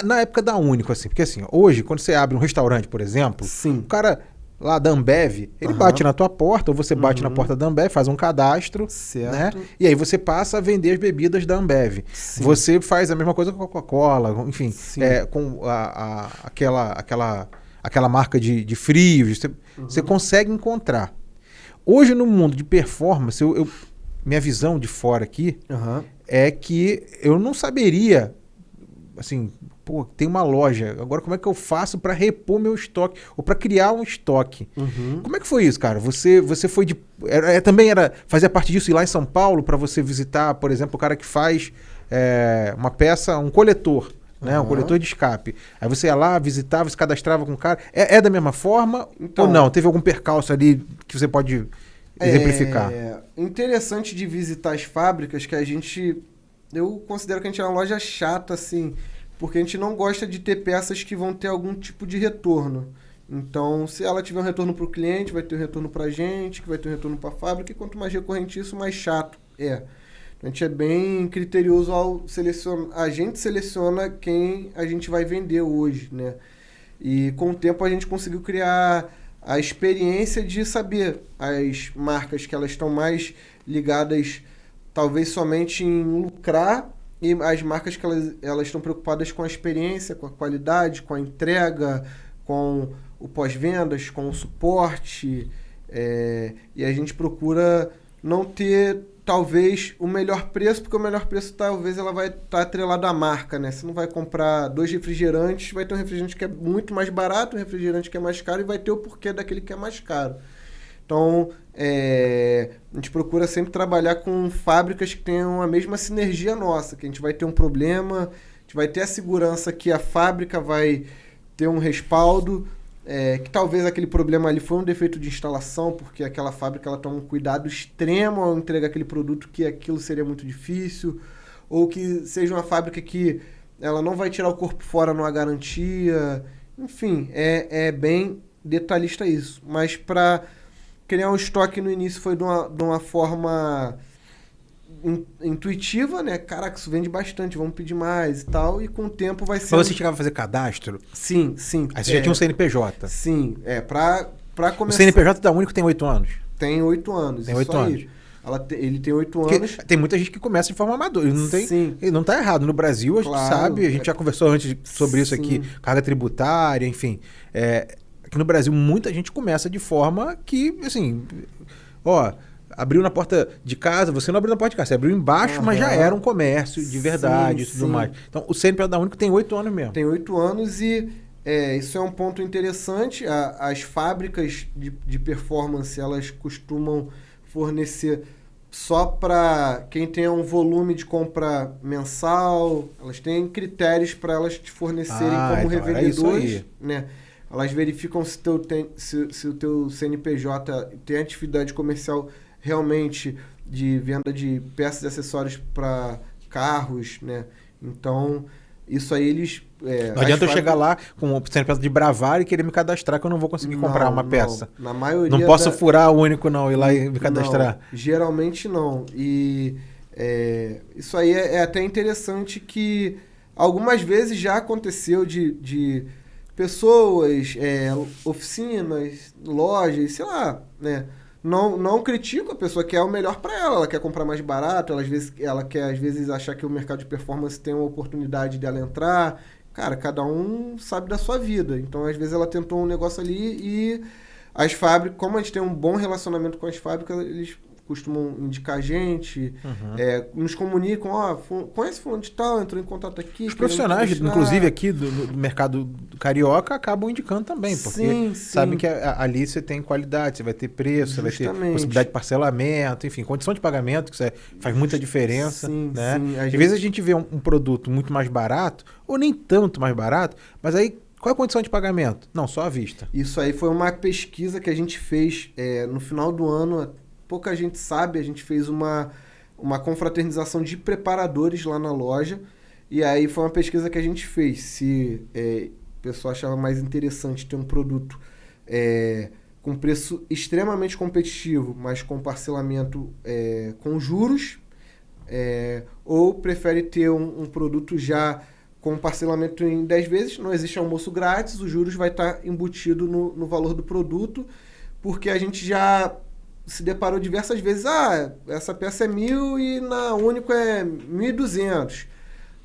Na época da Único, assim, porque assim, hoje, quando você abre um restaurante, por exemplo, Sim. o cara lá da Ambev, ele bate na tua porta, ou você bate na porta da Ambev, faz um cadastro, certo, né? E aí você passa a vender as bebidas da Ambev. Sim. Você faz a mesma coisa com a Coca-Cola, enfim, com aquela marca de frios, você consegue encontrar. Hoje, no mundo de performance, minha visão de fora aqui é que eu não saberia, assim, tem uma loja, agora como é que eu faço para repor meu estoque, ou para criar um estoque? Como é que foi isso, cara? Você foi também fazia parte disso ir lá em São Paulo para você visitar, por exemplo, o cara que faz uma peça, um coletor, né? Um coletor de escape. Aí você ia lá, visitava, se cadastrava com o cara. É da mesma forma ou não? Teve algum percalço ali que você pode exemplificar? Interessante de visitar as fábricas que eu considero que a gente é uma loja chata, assim, porque a gente não gosta de ter peças que vão ter algum tipo de retorno. Então, se ela tiver um retorno para o cliente, vai ter um retorno para a gente, que vai ter um retorno para a fábrica, e quanto mais recorrente isso, mais chato é. A gente é bem criterioso ao selecionar. A gente seleciona quem a gente vai vender hoje, né? E com o tempo a gente conseguiu criar a experiência de saber as marcas que elas estão mais ligadas talvez somente em lucrar, e as marcas que elas estão preocupadas com a experiência, com a qualidade, com a entrega, com o pós-vendas, com o suporte, e a gente procura não ter, talvez, o melhor preço, porque o melhor preço talvez ela vai estar atrelada à marca, né? Você não vai comprar 2 refrigerantes, vai ter um refrigerante que é muito mais barato, um refrigerante que é mais caro, e vai ter o porquê daquele que é mais caro. Então, a gente procura sempre trabalhar com fábricas que tenham a mesma sinergia nossa, que a gente vai ter um problema, a gente vai ter a segurança que a fábrica vai ter um respaldo, que talvez aquele problema ali foi um defeito de instalação, porque aquela fábrica ela toma um cuidado extremo ao entregar aquele produto, que aquilo seria muito difícil, ou que seja uma fábrica que ela não vai tirar o corpo fora numa garantia. Enfim, é bem detalhista isso. Mas para criar um estoque no início foi de uma forma intuitiva, né? Caraca, isso vende bastante, vamos pedir mais e tal. E com o tempo vai ser... Mas você chegava a fazer cadastro? Sim. Aí você já tinha um CNPJ? Sim, pra começar... O CNPJ da Único tem 8 anos? Tem 8 anos. Tem 8 anos. Ele tem 8 anos. Tem muita gente que começa de forma amadora. Sim. Ele não tá errado. No Brasil, a gente sabe, a gente já conversou antes sobre isso Sim. aqui, carga tributária, enfim. Aqui no Brasil, muita gente começa de forma que, assim, abriu na porta de casa, você não abriu na porta de casa, você abriu embaixo, mas já era um comércio de verdade e tudo mais. Então, o CNPJ da Único tem 8 anos mesmo. Tem 8 anos e isso é um ponto interessante. As fábricas de performance, elas costumam fornecer só para quem tem um volume de compra mensal. Elas têm critérios para elas te fornecerem como então revendedores, né? Elas verificam se o teu CNPJ tem atividade comercial realmente de venda de peças e acessórios para carros, né? Então, isso aí eles... não adianta eu chegar lá com o CNPJ de Bravar e querer me cadastrar que eu não vou conseguir comprar uma peça. Na maioria não posso furar o Único não, ir lá e me cadastrar. Não, geralmente não. E isso aí é até interessante que algumas vezes já aconteceu de pessoas, oficinas, lojas, sei lá, né? Não critico a pessoa, quer o melhor para ela quer comprar mais barato, ela quer às vezes achar que o mercado de performance tem uma oportunidade dela entrar. Cara, cada um sabe da sua vida. Então, às vezes ela tentou um negócio ali e as fábricas, como a gente tem um bom relacionamento com as fábricas, eles costumam indicar a gente, nos comunicam, conhece fulano de tal, entrou em contato aqui. Os profissionais, inclusive aqui do mercado carioca, acabam indicando também, porque sabem que ali você tem qualidade, você vai ter preço, você vai ter possibilidade de parcelamento, enfim, condição de pagamento, que isso faz muita diferença. Né? Às vezes a gente vê um produto muito mais barato, ou nem tanto mais barato, mas aí qual é a condição de pagamento? Não, só à vista. Isso aí foi uma pesquisa que a gente fez no final do ano. Pouca gente sabe, a gente fez uma confraternização de preparadores lá na loja, e aí foi uma pesquisa que a gente fez, se o pessoal achava mais interessante ter um produto com preço extremamente competitivo, mas com parcelamento com juros, ou prefere ter um produto já com parcelamento em 10 vezes, não existe almoço grátis, os juros vai estar embutido no valor do produto, porque a gente já se deparou diversas vezes, essa peça é 1.000 e na Único é 1.200,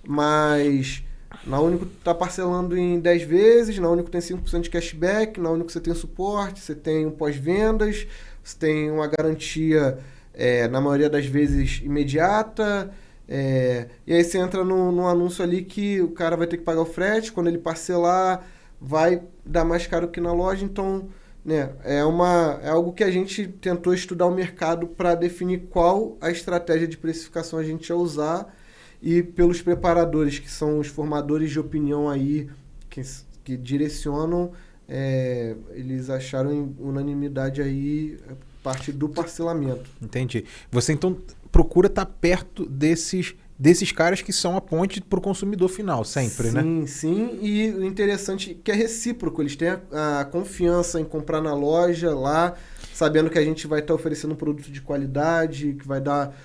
mas na Único está parcelando em 10 vezes, na Único tem 5% de cashback, na Único você tem suporte, você tem um pós-vendas, você tem uma garantia, na maioria das vezes, imediata, e aí você entra num anúncio ali que o cara vai ter que pagar o frete, quando ele parcelar vai dar mais caro que na loja, então... Né? É algo que a gente tentou estudar o mercado para definir qual a estratégia de precificação a gente ia usar, e pelos preparadores, que são os formadores de opinião aí, que direcionam, eles acharam em unanimidade aí parte do parcelamento. Entendi. Você então procura estar perto desses caras que são a ponte para o consumidor final, sempre, né? Sim. E o interessante é que é recíproco. Eles têm a confiança em comprar na loja lá, sabendo que a gente vai estar oferecendo um produto de qualidade, que vai dar...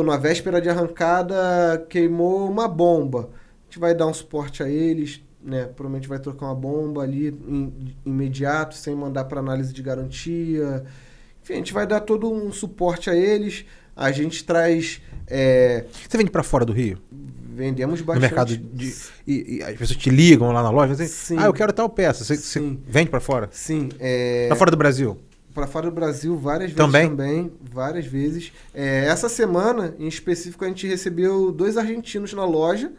na véspera de arrancada queimou uma bomba. A gente vai dar um suporte a eles, né? Provavelmente vai trocar uma bomba ali imediato, sem mandar para análise de garantia. Enfim, a gente vai dar todo um suporte a eles. A gente traz... Você vende para fora do Rio? Vendemos bastante. No mercado e as pessoas te ligam lá na loja, assim, Sim. eu quero tal peça. Você vende para fora? Sim. Para fora do Brasil? Para fora do Brasil, várias vezes também. Várias vezes. Essa semana, em específico, a gente recebeu 2 argentinos na loja.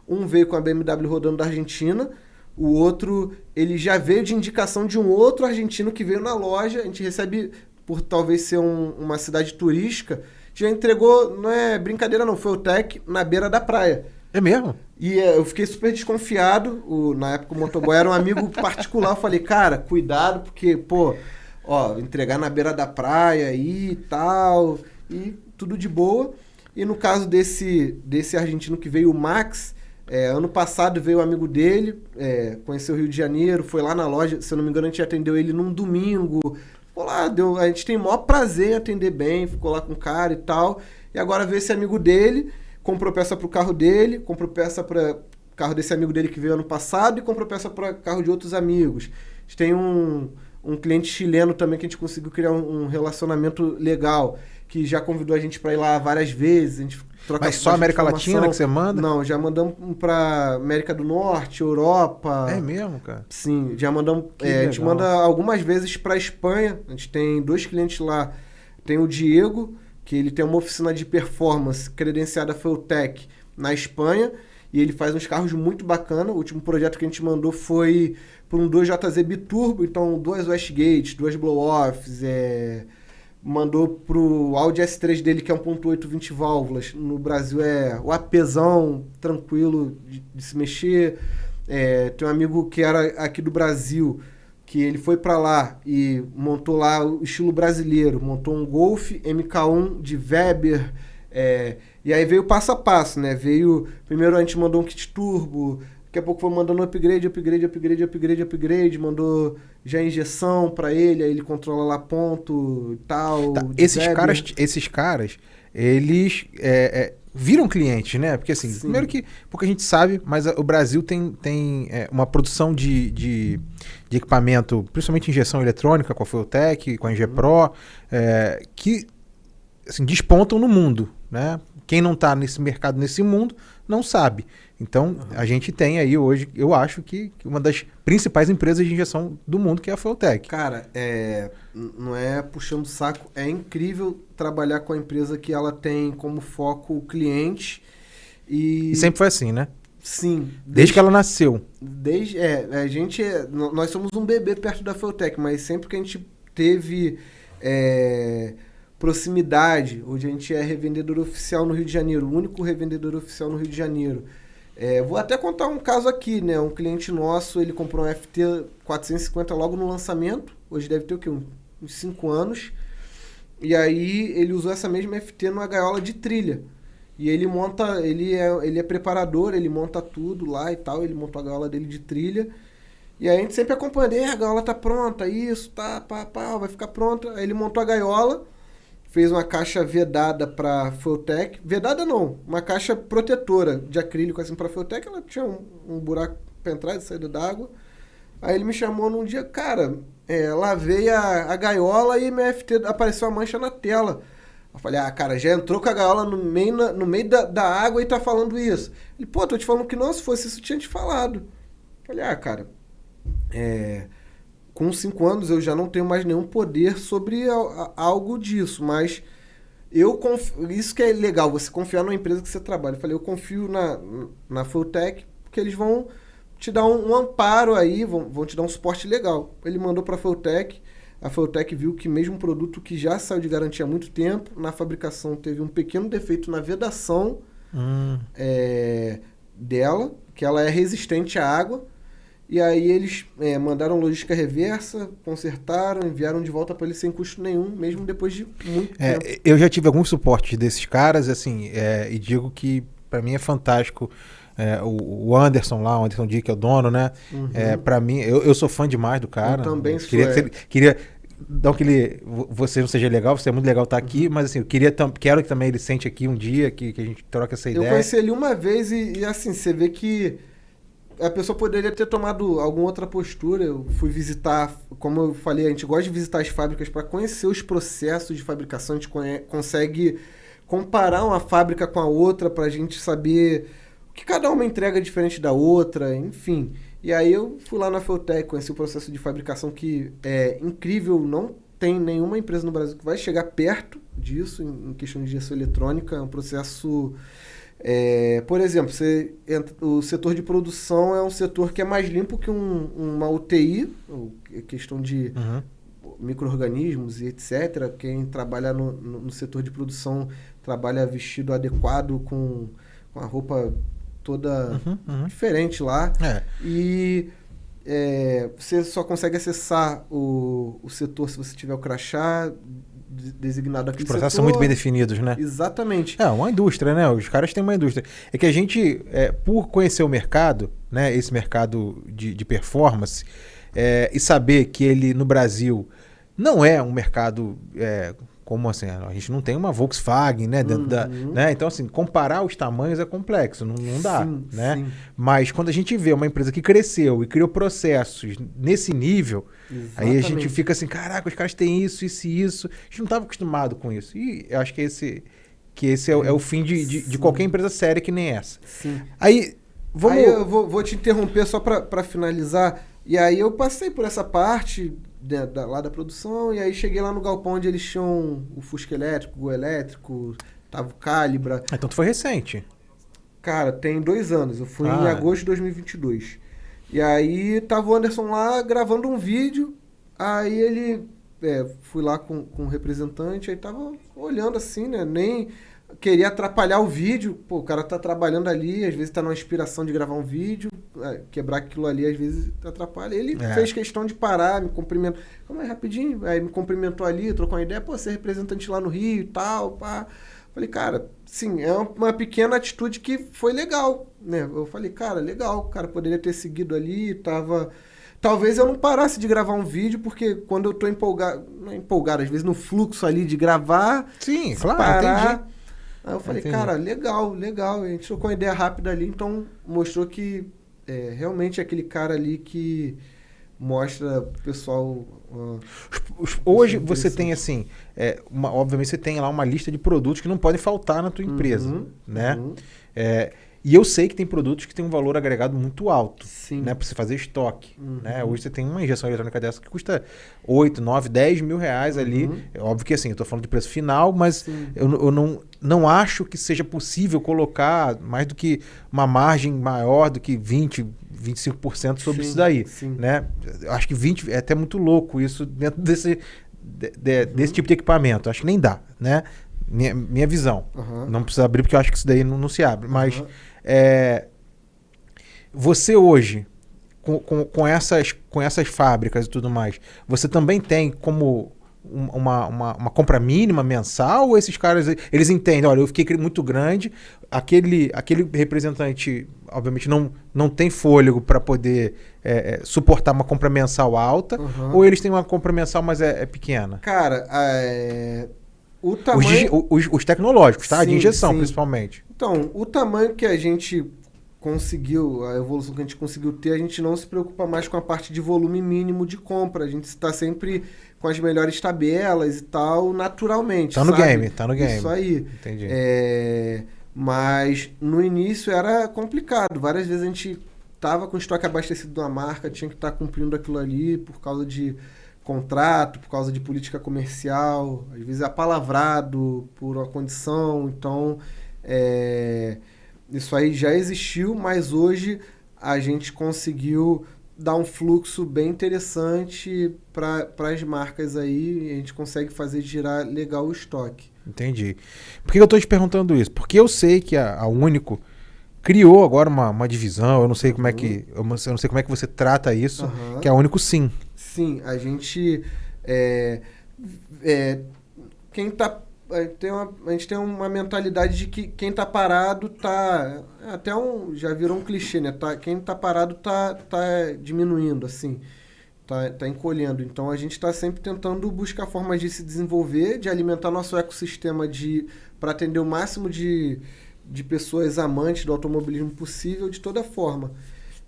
Um veio com a BMW rodando da Argentina. O outro, ele já veio de indicação de um outro argentino que veio na loja. A gente recebe, por talvez ser uma cidade turística, já entregou, não é brincadeira não, foi o Tech na beira da praia. É mesmo? E eu fiquei super desconfiado. Na época o motoboy era um amigo particular. Eu falei, cara, cuidado, porque, entregar na beira da praia aí e tal, e tudo de boa. E no caso desse argentino que veio, o Max, ano passado veio um amigo dele, conheceu o Rio de Janeiro, foi lá na loja, se eu não me engano a gente atendeu ele num domingo. Ficou lá, a gente tem o maior prazer em atender bem, ficou lá com o cara e tal. E agora veio esse amigo dele, comprou peça pro carro dele, comprou peça para carro desse amigo dele que veio ano passado e comprou peça para carro de outros amigos. A gente tem um cliente chileno também que a gente conseguiu criar um relacionamento legal, que já convidou a gente para ir lá várias vezes. A gente troca. Mas só América Latina que você manda? Não, já mandamos para América do Norte, Europa. É mesmo, cara? Sim, já mandamos. A gente manda algumas vezes para Espanha. A gente tem 2 clientes lá. Tem o Diego, que ele tem uma oficina de performance credenciada Feutech na Espanha. E ele faz uns carros muito bacana. O último projeto que a gente mandou foi por um 2JZ Biturbo, então 2 Westgate, 2 blow-offs, mandou pro Audi S3 dele, que é 1.8 20 válvulas. No Brasil é o apesão, tranquilo de se mexer. Tem um amigo que era aqui do Brasil, que ele foi para lá e montou lá o estilo brasileiro, montou um Golf MK1 de Weber, e aí veio passo a passo, né? Primeiro a gente mandou um kit turbo, daqui a pouco foi mandando upgrade, mandou já injeção para ele, aí ele controla lá ponto e tal. Tá, esses caras, eles viram clientes, né? Porque assim, Sim. Primeiro que pouca gente sabe, mas o Brasil tem uma produção de equipamento, principalmente injeção eletrônica com a Feutech, com a EG Pro, que assim, despontam no mundo, né? Quem não está nesse mercado, nesse mundo, não sabe. Então, a gente tem aí hoje, eu acho que uma das principais empresas de injeção do mundo, que é a Feutech. Cara, não é puxando saco, é incrível trabalhar com a empresa que ela tem como foco o cliente. E sempre foi assim, né? Sim. Desde que ela nasceu. Nós somos um bebê perto da Feutech, mas sempre que a gente teve proximidade, hoje a gente é revendedor oficial no Rio de Janeiro, o único revendedor oficial no Rio de Janeiro. Vou até contar um caso aqui, né? Um cliente nosso, ele comprou um FT 450 logo no lançamento, hoje deve ter o quê? Uns 5 anos, e aí ele usou essa mesma FT numa gaiola de trilha. E ele monta, ele é preparador, ele monta tudo lá e tal, ele montou a gaiola dele de trilha. E aí a gente sempre acompanha, a gaiola tá pronta, isso, vai ficar pronta. Aí ele montou a gaiola, fez uma caixa vedada para Feutech. Vedada não, uma caixa protetora de acrílico assim para Feutech. Ela tinha um buraco para entrar e saída d'água. Aí ele me chamou num dia, cara, lavei a gaiola e minha FT apareceu a mancha na tela. Eu falei, cara, já entrou com a gaiola no meio da água e tá falando isso. Ele, tô te falando que não, se fosse isso, tinha te falado. Eu falei, cara, com 5 anos eu já não tenho mais nenhum poder sobre algo disso, mas isso que é legal, você confiar numa empresa que você trabalha. Eu falei, eu confio na Feutech, porque eles vão te dar um amparo aí, vão te dar um suporte legal. Ele mandou para a Feutech viu que mesmo um produto que já saiu de garantia há muito tempo, na fabricação teve um pequeno defeito na vedação dela, que ela é resistente à água. E aí eles mandaram logística reversa, consertaram, enviaram de volta para ele sem custo nenhum, mesmo depois de muito tempo. Eu já tive alguns suportes desses caras, assim, e digo que para mim é fantástico. O Anderson lá, o Anderson Dick, que é o dono, né? Uhum. Para mim, eu sou fã demais do cara. Eu também sou. Queria não que você não seja legal, você é muito legal estar aqui, mas assim, quero que também ele sente aqui um dia, que a gente troque essa ideia. Eu conheci ele uma vez e assim, você vê que a pessoa poderia ter tomado alguma outra postura. Eu fui visitar, como eu falei, a gente gosta de visitar as fábricas para conhecer os processos de fabricação, a gente consegue comparar uma fábrica com a outra para a gente saber o que cada uma entrega diferente da outra, enfim. E aí eu fui lá na Feltec, conheci o processo de fabricação que é incrível, não tem nenhuma empresa no Brasil que vai chegar perto disso em questão de injeção eletrônica. É um processo... por exemplo, o setor de produção é um setor que é mais limpo que uma UTI, questão de micro-organismos e etc. Quem trabalha no setor de produção trabalha vestido adequado com a roupa toda diferente lá. E você só consegue acessar o setor se você tiver o crachá designado aqui. Os processos são muito bem definidos, né? Exatamente. É uma indústria, né? Os caras têm uma indústria. É que a gente, por conhecer o mercado, né? Esse mercado de performance, e saber que ele no Brasil não é um mercado como assim, a gente não tem uma Volkswagen, né? Dentro né? Então, assim, comparar os tamanhos é complexo, não dá, né? Sim. Mas quando a gente vê uma empresa que cresceu e criou processos nesse nível, aí a gente fica assim, caraca, os caras têm isso, isso e isso. A gente não estava acostumado com isso. E eu acho que esse é o fim de qualquer empresa séria que nem essa. Sim. Aí eu vou te interromper só para finalizar. E aí eu passei por essa parte lá da produção, e aí cheguei lá no galpão onde eles tinham o Fusca elétrico, o elétrico, tava o Calibra. Então tu foi recente? Cara, tem 2 anos. Eu fui em agosto de 2022. E aí tava o Anderson lá gravando um vídeo, aí ele... fui lá com o representante, aí tava olhando assim, né? Nem queria atrapalhar o vídeo. Pô, o cara tá trabalhando ali, às vezes tá numa inspiração de gravar um vídeo, quebrar aquilo ali às vezes atrapalha. Ele fez questão de parar, me cumprimentou. Calma aí, rapidinho. Aí me cumprimentou ali, trocou uma ideia. Pô, você é representante lá no Rio e tal, pá. Falei, cara, sim, é uma pequena atitude que foi legal, né? Eu falei, cara, legal, o cara poderia ter seguido ali, tava... Talvez eu não parasse de gravar um vídeo, porque quando eu tô empolgado, não é empolgado, às vezes no fluxo ali de gravar... Sim, claro, parar, entendi. Aí eu falei, cara, legal. A gente trocou uma ideia rápida ali, então mostrou que realmente é aquele cara ali que mostra pro pessoal... Hoje você tem assim, obviamente você tem lá uma lista de produtos que não podem faltar na tua empresa, né? E eu sei que tem produtos que têm um valor agregado muito alto, né, para você fazer estoque. Né? Hoje você tem uma injeção eletrônica dessa que custa 8, 9, 10 mil reais ali. É óbvio que assim, eu estou falando de preço final, mas eu não acho que seja possível colocar mais do que uma margem maior do que 20, 25% sobre isso daí. Né? Eu acho que 20% é até muito louco isso dentro desse tipo de equipamento. Acho que nem dá, né? Minha visão. Não precisa abrir porque eu acho que isso daí não se abre. Mas você hoje, com essas fábricas e tudo mais, você também tem como uma compra mínima mensal? Ou esses caras, eles entendem, olha, eu fiquei muito grande, aquele representante, obviamente, não tem fôlego para poder suportar uma compra mensal alta, ou eles têm uma compra mensal, mas é pequena? Cara, o tamanho... Os tecnológicos, tá? De injeção, principalmente. Então, o tamanho que a gente conseguiu, a evolução que a gente conseguiu ter, a gente não se preocupa mais com a parte de volume mínimo de compra. A gente está sempre com as melhores tabelas e tal, naturalmente. Tá no game. Isso aí. Entendi. Mas no início era complicado. Várias vezes a gente tava com o estoque abastecido de uma marca, tinha que estar cumprindo aquilo ali por causa de contrato, por causa de política comercial, às vezes é apalavrado por uma condição. Então, isso aí já existiu, mas hoje a gente conseguiu dar um fluxo bem interessante para as marcas aí, e a gente consegue fazer girar legal o estoque. Entendi. Por que eu estou te perguntando isso? Porque eu sei que a Único criou agora uma divisão, eu não sei como é que você trata isso, que é a Único Sim. Sim, a gente a gente tem uma mentalidade de que quem tá parado tá já virou um clichê, né? Quem tá parado tá diminuindo, assim, tá encolhendo. Então a gente está sempre tentando buscar formas de se desenvolver, de alimentar nosso ecossistema para atender o máximo de pessoas amantes do automobilismo possível de toda forma.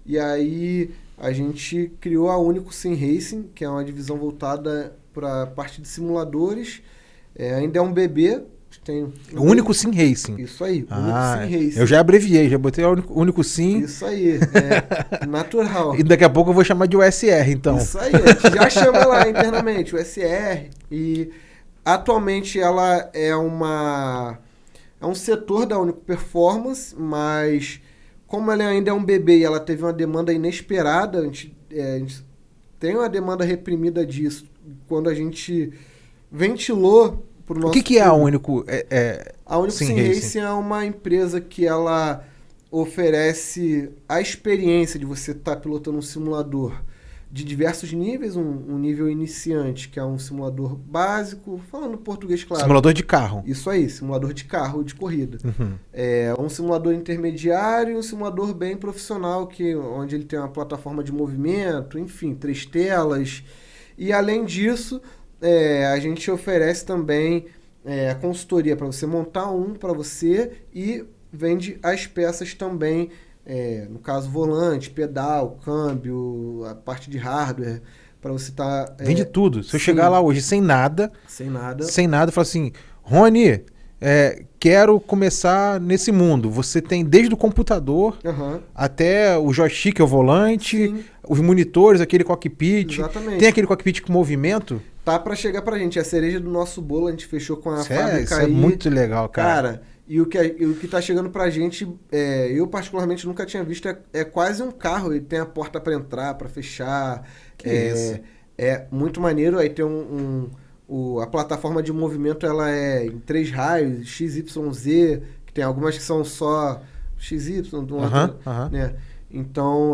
E aí a gente criou a Único Sim Racing, que é uma divisão voltada para a parte de simuladores. Ainda é um bebê, Tem O Único Sim Racing. Isso aí, Ah, Único Sim Racing. eu já abreviei, já botei o Único Sim. Isso aí, natural. E daqui a pouco eu vou chamar de USR, então. Isso aí, a gente já chama lá internamente, o SR. E atualmente ela é um setor da Único Performance, mas como ela ainda é um bebê e ela teve uma demanda inesperada, a gente tem uma demanda reprimida disso. Quando a gente ventilou pro nosso... O que é a Único? A Único Sim Racing é uma empresa que ela oferece a experiência de você estar pilotando um simulador de diversos níveis, um nível iniciante, que é um simulador básico, falando português claro. Simulador de carro. Isso aí, simulador de carro, de corrida. Uhum. Um simulador intermediário e um simulador bem profissional, onde ele tem uma plataforma de movimento, enfim, 3 telas. E além disso, a gente oferece também a consultoria para você montar para você e vende as peças também, no caso volante, pedal, câmbio, a parte de hardware, para você estar... Vende tudo. Se eu chegar lá hoje sem nada, eu falo assim, Rony, quero começar nesse mundo. Você tem desde o computador até o joystick, o volante, Sim. os monitores, aquele cockpit. Exatamente. Tem aquele cockpit com movimento? Tá para chegar pra gente. É a cereja do nosso bolo, a gente fechou com a fábrica isso é muito legal, cara. E o que tá chegando pra gente, eu particularmente nunca tinha visto, é quase um carro. Ele tem a porta para entrar, para fechar. Isso. É muito maneiro. Aí tem a plataforma de movimento, ela é em 3 raios, XYZ, que tem algumas que são só XY, né? Então,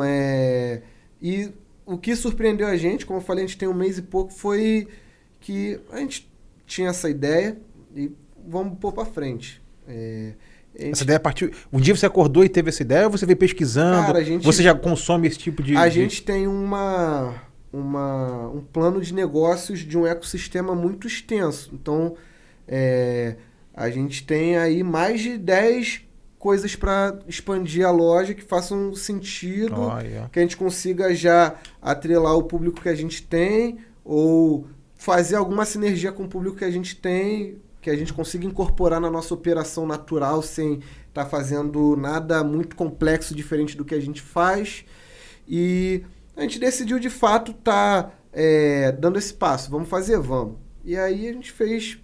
e o que surpreendeu a gente, como eu falei, a gente tem 1 mês e pouco, foi que a gente tinha essa ideia e vamos pôr pra frente. Essa ideia partiu... Um dia você acordou e teve essa ideia ou você veio pesquisando? Cara, você já consome esse tipo de... A gente tem um plano de negócios de um ecossistema muito extenso. Então, a gente tem aí mais de 10 coisas para expandir a loja que façam sentido, que a gente consiga já atrelar o público que a gente tem ou fazer alguma sinergia com o público que a gente tem, que a gente consiga incorporar na nossa operação natural sem estar fazendo nada muito complexo, diferente do que a gente faz. E a gente decidiu, de fato, dando esse passo. Vamos fazer? Vamos. E aí a gente fez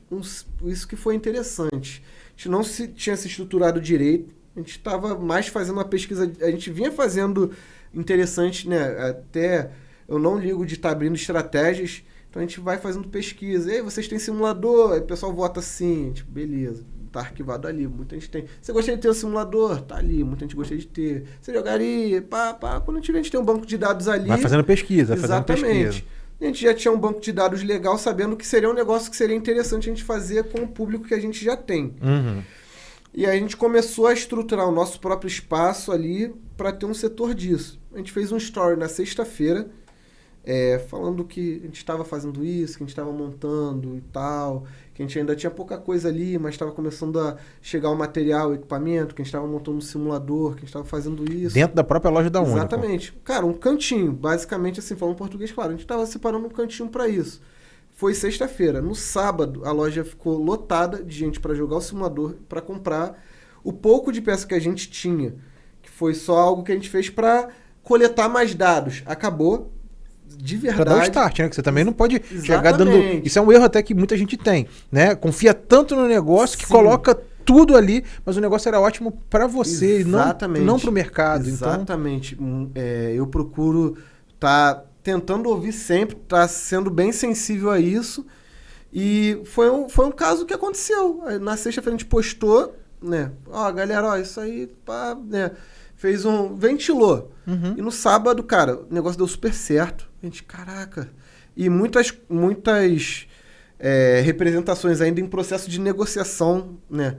isso que foi interessante. A gente não tinha se estruturado direito. A gente estava mais fazendo uma pesquisa. A gente vinha fazendo interessante, né? Até eu não ligo de estar abrindo estratégias. Então a gente vai fazendo pesquisa. Ei, vocês têm simulador? Aí o pessoal vota sim. Tipo, beleza. Tá arquivado ali. Muita gente tem. Você gostaria de ter um simulador? Tá ali. Muita gente gostaria de ter. Você jogaria? Quando a gente tem um banco de dados ali. Vai fazendo pesquisa. Exatamente. A gente já tinha um banco de dados legal, sabendo que seria um negócio que seria interessante a gente fazer com o público que a gente já tem. Uhum. E aí a gente começou a estruturar o nosso próprio espaço ali para ter um setor disso. A gente fez um story na sexta-feira, falando que a gente estava fazendo isso, que a gente estava montando e tal, que a gente ainda tinha pouca coisa ali, mas estava começando a chegar o material, o equipamento, que a gente estava montando um simulador, que a gente estava fazendo isso. Dentro da própria loja da Único. Exatamente. Cara, um cantinho, basicamente assim, falando português, claro, a gente estava separando um cantinho para isso. Foi sexta-feira. No sábado, a loja ficou lotada de gente para jogar o simulador, para comprar o pouco de peça que a gente tinha, que foi só algo que a gente fez para coletar mais dados. Acabou. De verdade. Pra dar o start, né? Que você também não pode chegar dando... Isso é um erro até que muita gente tem, né? Confia tanto no negócio que coloca tudo ali, mas o negócio era ótimo para você e não pro mercado. Exatamente. Então... eu procuro tentando ouvir sempre, sendo bem sensível a isso. E foi um caso que aconteceu. Na sexta-feira a gente postou, né? Galera, isso aí, né? Ventilou. Uhum. E no sábado, cara, o negócio deu super certo. A gente, caraca. E muitas representações ainda em processo de negociação, né?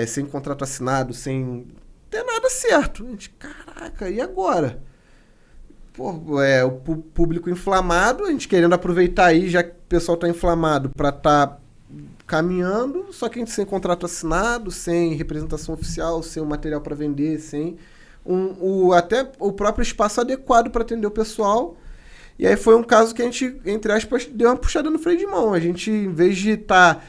Sem contrato assinado, sem ter nada certo. A gente, caraca, e agora? O público inflamado, a gente querendo aproveitar aí, já que o pessoal tá inflamado, para tá caminhando, só que a gente sem contrato assinado, sem representação oficial, sem o material para vender, sem até o próprio espaço adequado para atender o pessoal. E aí foi um caso que a gente, entre aspas, deu uma puxada no freio de mão. A gente, em vez de estar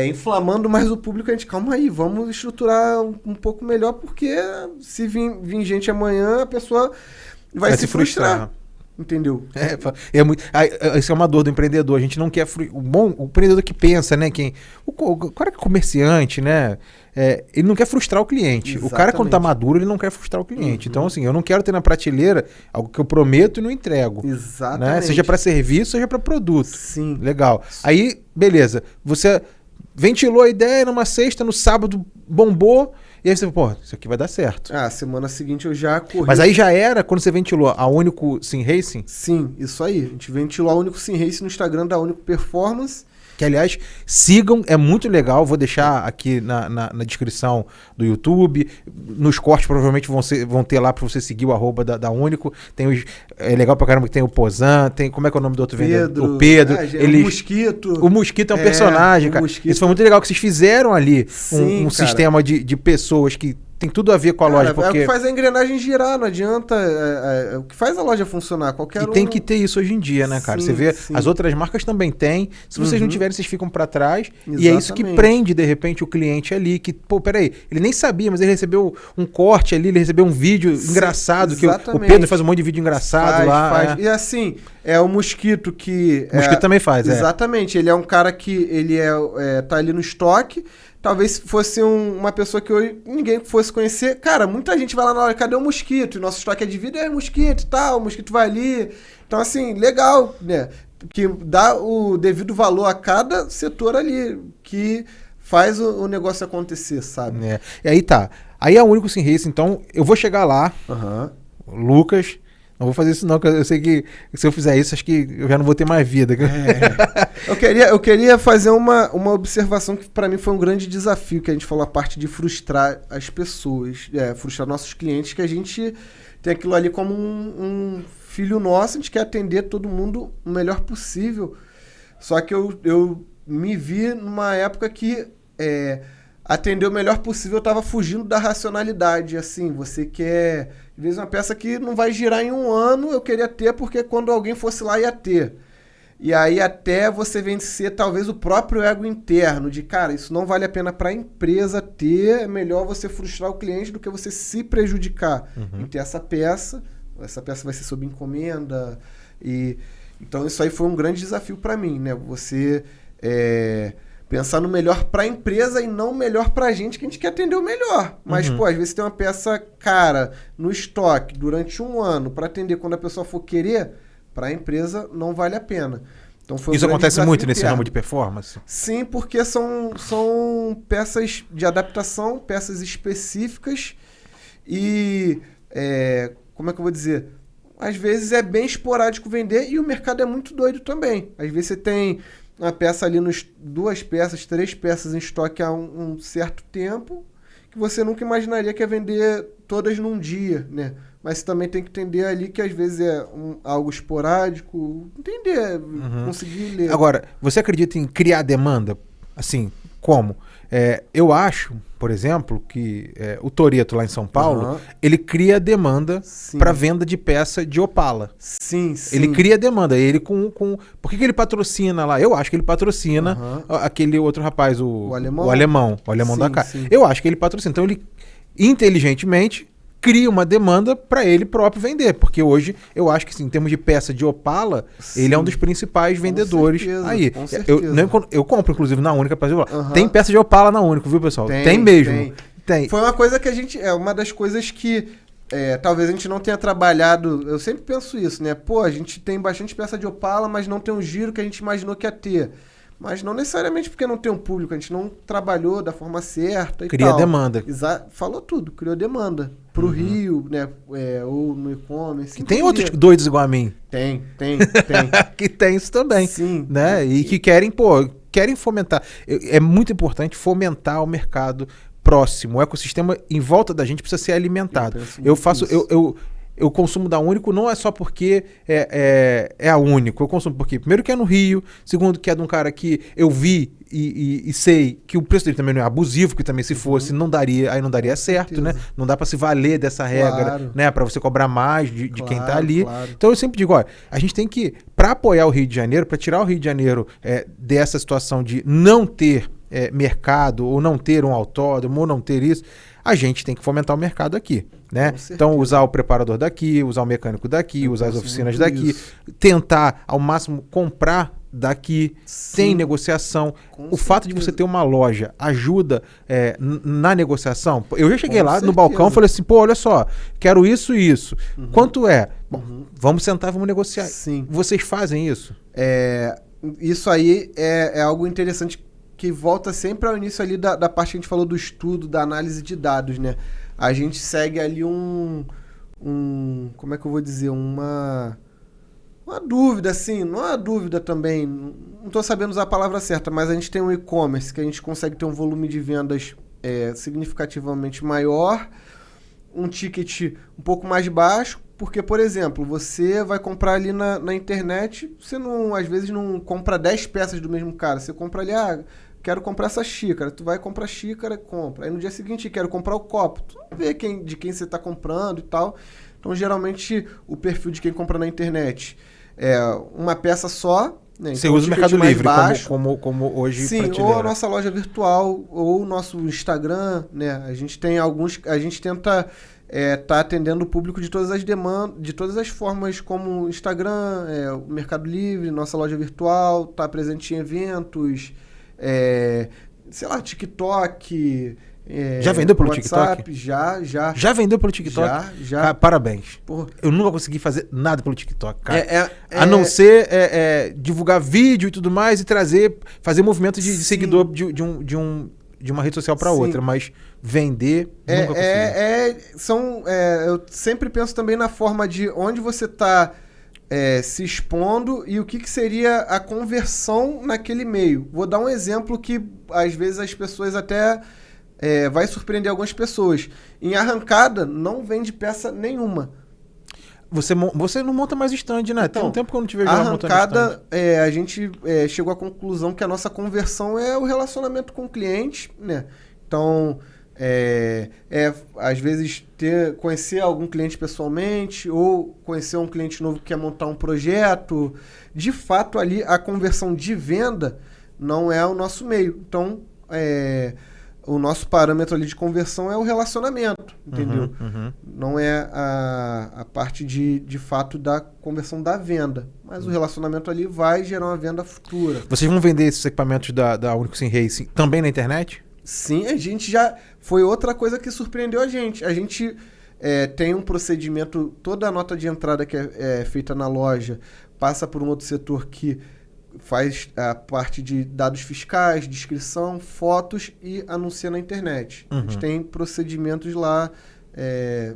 inflamando mais o público, a gente, calma aí, vamos estruturar um pouco melhor, porque se vir gente amanhã, a pessoa vai se frustrar. Entendeu? Isso é uma dor do empreendedor. A gente não quer... O empreendedor que pensa, né? O cara que é comerciante, né? Ele não quer frustrar o cliente. Exatamente. O cara, quando tá maduro, ele não quer frustrar o cliente. Então, assim, eu não quero ter na prateleira algo que eu prometo e não entrego. Exatamente. Né? Seja para serviço, seja para produto. Sim. Legal. Aí, beleza. Você ventilou a ideia numa sexta, no sábado bombou... E aí você, isso aqui vai dar certo. Semana seguinte eu já corri. Mas aí já era quando você ventilou a Único Sim Racing? Sim, isso aí. A gente ventilou a Único Sim Racing no Instagram da Único Performance. Que, aliás, sigam, é muito legal. Vou deixar aqui na descrição do YouTube. Nos cortes, provavelmente, vão ter lá para você seguir o @ da Único. É legal pra caramba que tem o Pozan, tem... Como é que é o nome do outro vendedor? O Pedro. O Mosquito. O Mosquito é um personagem, cara. Isso foi muito legal que vocês fizeram ali. Sim, um sistema de pessoas que tem tudo a ver com a loja. Porque... É o que faz a engrenagem girar, não adianta. É o que faz a loja funcionar. Tem que ter isso hoje em dia, né, cara? Você vê, as outras marcas também têm. Se vocês não tiverem, vocês ficam pra trás. Exatamente. E é isso que prende, de repente, o cliente ali. Que, peraí, ele nem sabia, mas ele recebeu um corte ali, ele recebeu um vídeo engressado. Que o Pedro faz um monte de vídeo engraçado lá. Faz. E assim, é o Mosquito que... O Mosquito também faz, Exatamente. Ele é um cara que ele tá ali no estoque. Talvez fosse uma pessoa que hoje ninguém fosse conhecer. Cara, muita gente vai lá na hora, cadê o Mosquito? E nosso estoque é de vidro, Mosquito e tal, o Mosquito vai ali. Então, assim, legal, né? Que dá o devido valor a cada setor ali, que faz o negócio acontecer, sabe? E aí tá. Aí é o Único Sim Racing, então eu vou chegar lá, Lucas... Não vou fazer isso não, porque eu sei que se eu fizer isso, acho que eu já não vou ter mais vida. Eu queria fazer uma observação que para mim foi um grande desafio, que a gente falou, a parte de frustrar as pessoas, frustrar nossos clientes, que a gente tem aquilo ali como um filho nosso, a gente quer atender todo mundo o melhor possível. Só que eu me vi numa época que atender o melhor possível, eu estava fugindo da racionalidade. Assim, você quer... Às vezes uma peça que não vai girar em um ano, eu queria ter porque quando alguém fosse lá ia ter. E aí até você vencer talvez o próprio ego interno de, cara, isso não vale a pena para a empresa ter, é melhor você frustrar o cliente do que você se prejudicar em ter essa peça vai ser sob encomenda. Então isso aí foi um grande desafio para mim, né? Você pensar no melhor para a empresa e não melhor para a gente, que a gente quer atender o melhor. Mas, às vezes tem uma peça cara no estoque durante um ano para atender quando a pessoa for querer, para a empresa não vale a pena. Então, foi isso acontece muito nesse ramo de performance? Sim, porque são peças de adaptação, peças específicas e, como é que eu vou dizer? Às vezes é bem esporádico vender e o mercado é muito doido também. Às vezes você tem... uma peça ali, 2 peças, 3 peças em estoque há um certo tempo, que você nunca imaginaria que ia vender todas num dia, né? Mas você também tem que entender ali que às vezes é algo esporádico, entender, conseguir ler. Agora, você acredita em criar demanda? Assim, como? Eu acho, por exemplo, que o Toretto lá em São Paulo, ele cria demanda para venda de peça de Opala. Sim. Ele cria demanda. Ele por que ele patrocina lá? Eu acho que ele patrocina aquele outro rapaz, o alemão da casa. Eu acho que ele patrocina. Então ele inteligentemente cria uma demanda para ele próprio vender, porque hoje eu acho que sim, em termos de peça de Opala, ele é um dos principais vendedores aí. Com certeza. Eu compro, inclusive, na Única peça de Opala. Tem peça de Opala na Única, viu, pessoal? Tem mesmo. Tem. Foi uma coisa que a gente... uma das coisas que talvez a gente não tenha trabalhado... Eu sempre penso isso, né? A gente tem bastante peça de Opala, mas não tem um giro que a gente imaginou que ia ter. Mas não necessariamente porque não tem um público, a gente não trabalhou da forma certa e Cria demanda. Falou tudo, criou demanda. Pro Rio, né? Ou no e-commerce. E tem outros doidos igual a mim. Tem. Que tem isso também. Sim. Né? E que querem fomentar. É muito importante fomentar o mercado próximo. O ecossistema em volta da gente precisa ser alimentado. Eu consumo da Único não é só porque é a Único. Eu consumo porque, primeiro, que é no Rio. Segundo, que é de um cara que eu vi e sei que o preço dele também não é abusivo, que também se fosse, não daria certo, né? Não dá para se valer dessa regra, né? Para você cobrar mais de quem tá ali. Claro. Então eu sempre digo, olha, a gente tem que, para apoiar o Rio de Janeiro, para tirar o Rio de Janeiro dessa situação de não ter mercado, ou não ter um autódromo, ou não ter isso, a gente tem que fomentar o mercado aqui, né? Então, usar o preparador daqui, usar o mecânico daqui, usar as oficinas daqui, tentar, ao máximo, comprar daqui, tem negociação. O fato de você ter uma loja ajuda na negociação. Eu já cheguei lá no balcão e falei assim, pô, olha só, quero isso e isso. Quanto é? Bom, vamos sentar, vamos negociar. Sim. Vocês fazem isso? Isso aí é algo interessante que volta sempre ao início ali da parte que a gente falou do estudo, da análise de dados, né? A gente segue ali como é que eu vou dizer? Uma dúvida, assim, não é uma dúvida também, não estou sabendo usar a palavra certa, mas a gente tem um e-commerce que a gente consegue ter um volume de vendas significativamente maior, um ticket um pouco mais baixo, porque, por exemplo, você vai comprar ali na internet, você não, às vezes não compra 10 peças do mesmo cara, você compra ali, quero comprar essa xícara, tu vai comprar a xícara, compra. Aí no dia seguinte, quero comprar o copo, tu não vê de quem você está comprando e tal. Então, geralmente, o perfil de quem compra na internet é uma peça só, né? Você então, usa o Mercado Livre como hoje. Sim, prateleira. ou a nossa loja virtual, ou o nosso Instagram, né? A gente tenta tá atendendo o público de todas as demandas, de todas as formas, como Instagram, o Mercado Livre, nossa loja virtual, tá presente em eventos, sei lá, TikTok. Já vendeu pelo WhatsApp, TikTok? Já. Já vendeu pelo TikTok? Já. Cara, parabéns. Porra. Eu nunca consegui fazer nada pelo TikTok, cara. A A não ser divulgar vídeo e tudo mais e fazer movimento de seguidor de uma rede social para outra, mas vender nunca consegui. Eu sempre penso também na forma de onde você está se expondo e o que seria a conversão naquele meio. Vou dar um exemplo que às vezes as pessoas até vai surpreender algumas pessoas. Em Arrancada não vende peça nenhuma. Você não monta mais stand, né? Então, tem um tempo que eu não te vejo lá montando Arrancada, a gente chegou à conclusão que a nossa conversão é o relacionamento com o cliente, né? Então, às vezes conhecer algum cliente pessoalmente ou conhecer um cliente novo que quer montar um projeto. De fato, ali a conversão de venda não é o nosso meio. Então, o nosso parâmetro ali de conversão é o relacionamento, entendeu? Não é a parte de fato da conversão da venda. Mas o relacionamento ali vai gerar uma venda futura. Vocês vão vender esses equipamentos da Único Sim Racing também na internet? Sim, a gente já... Foi outra coisa que surpreendeu a gente. A gente tem um procedimento, toda a nota de entrada que é feita na loja passa por um outro setor que faz a parte de dados fiscais, descrição, fotos e anuncia na internet. A gente tem procedimentos lá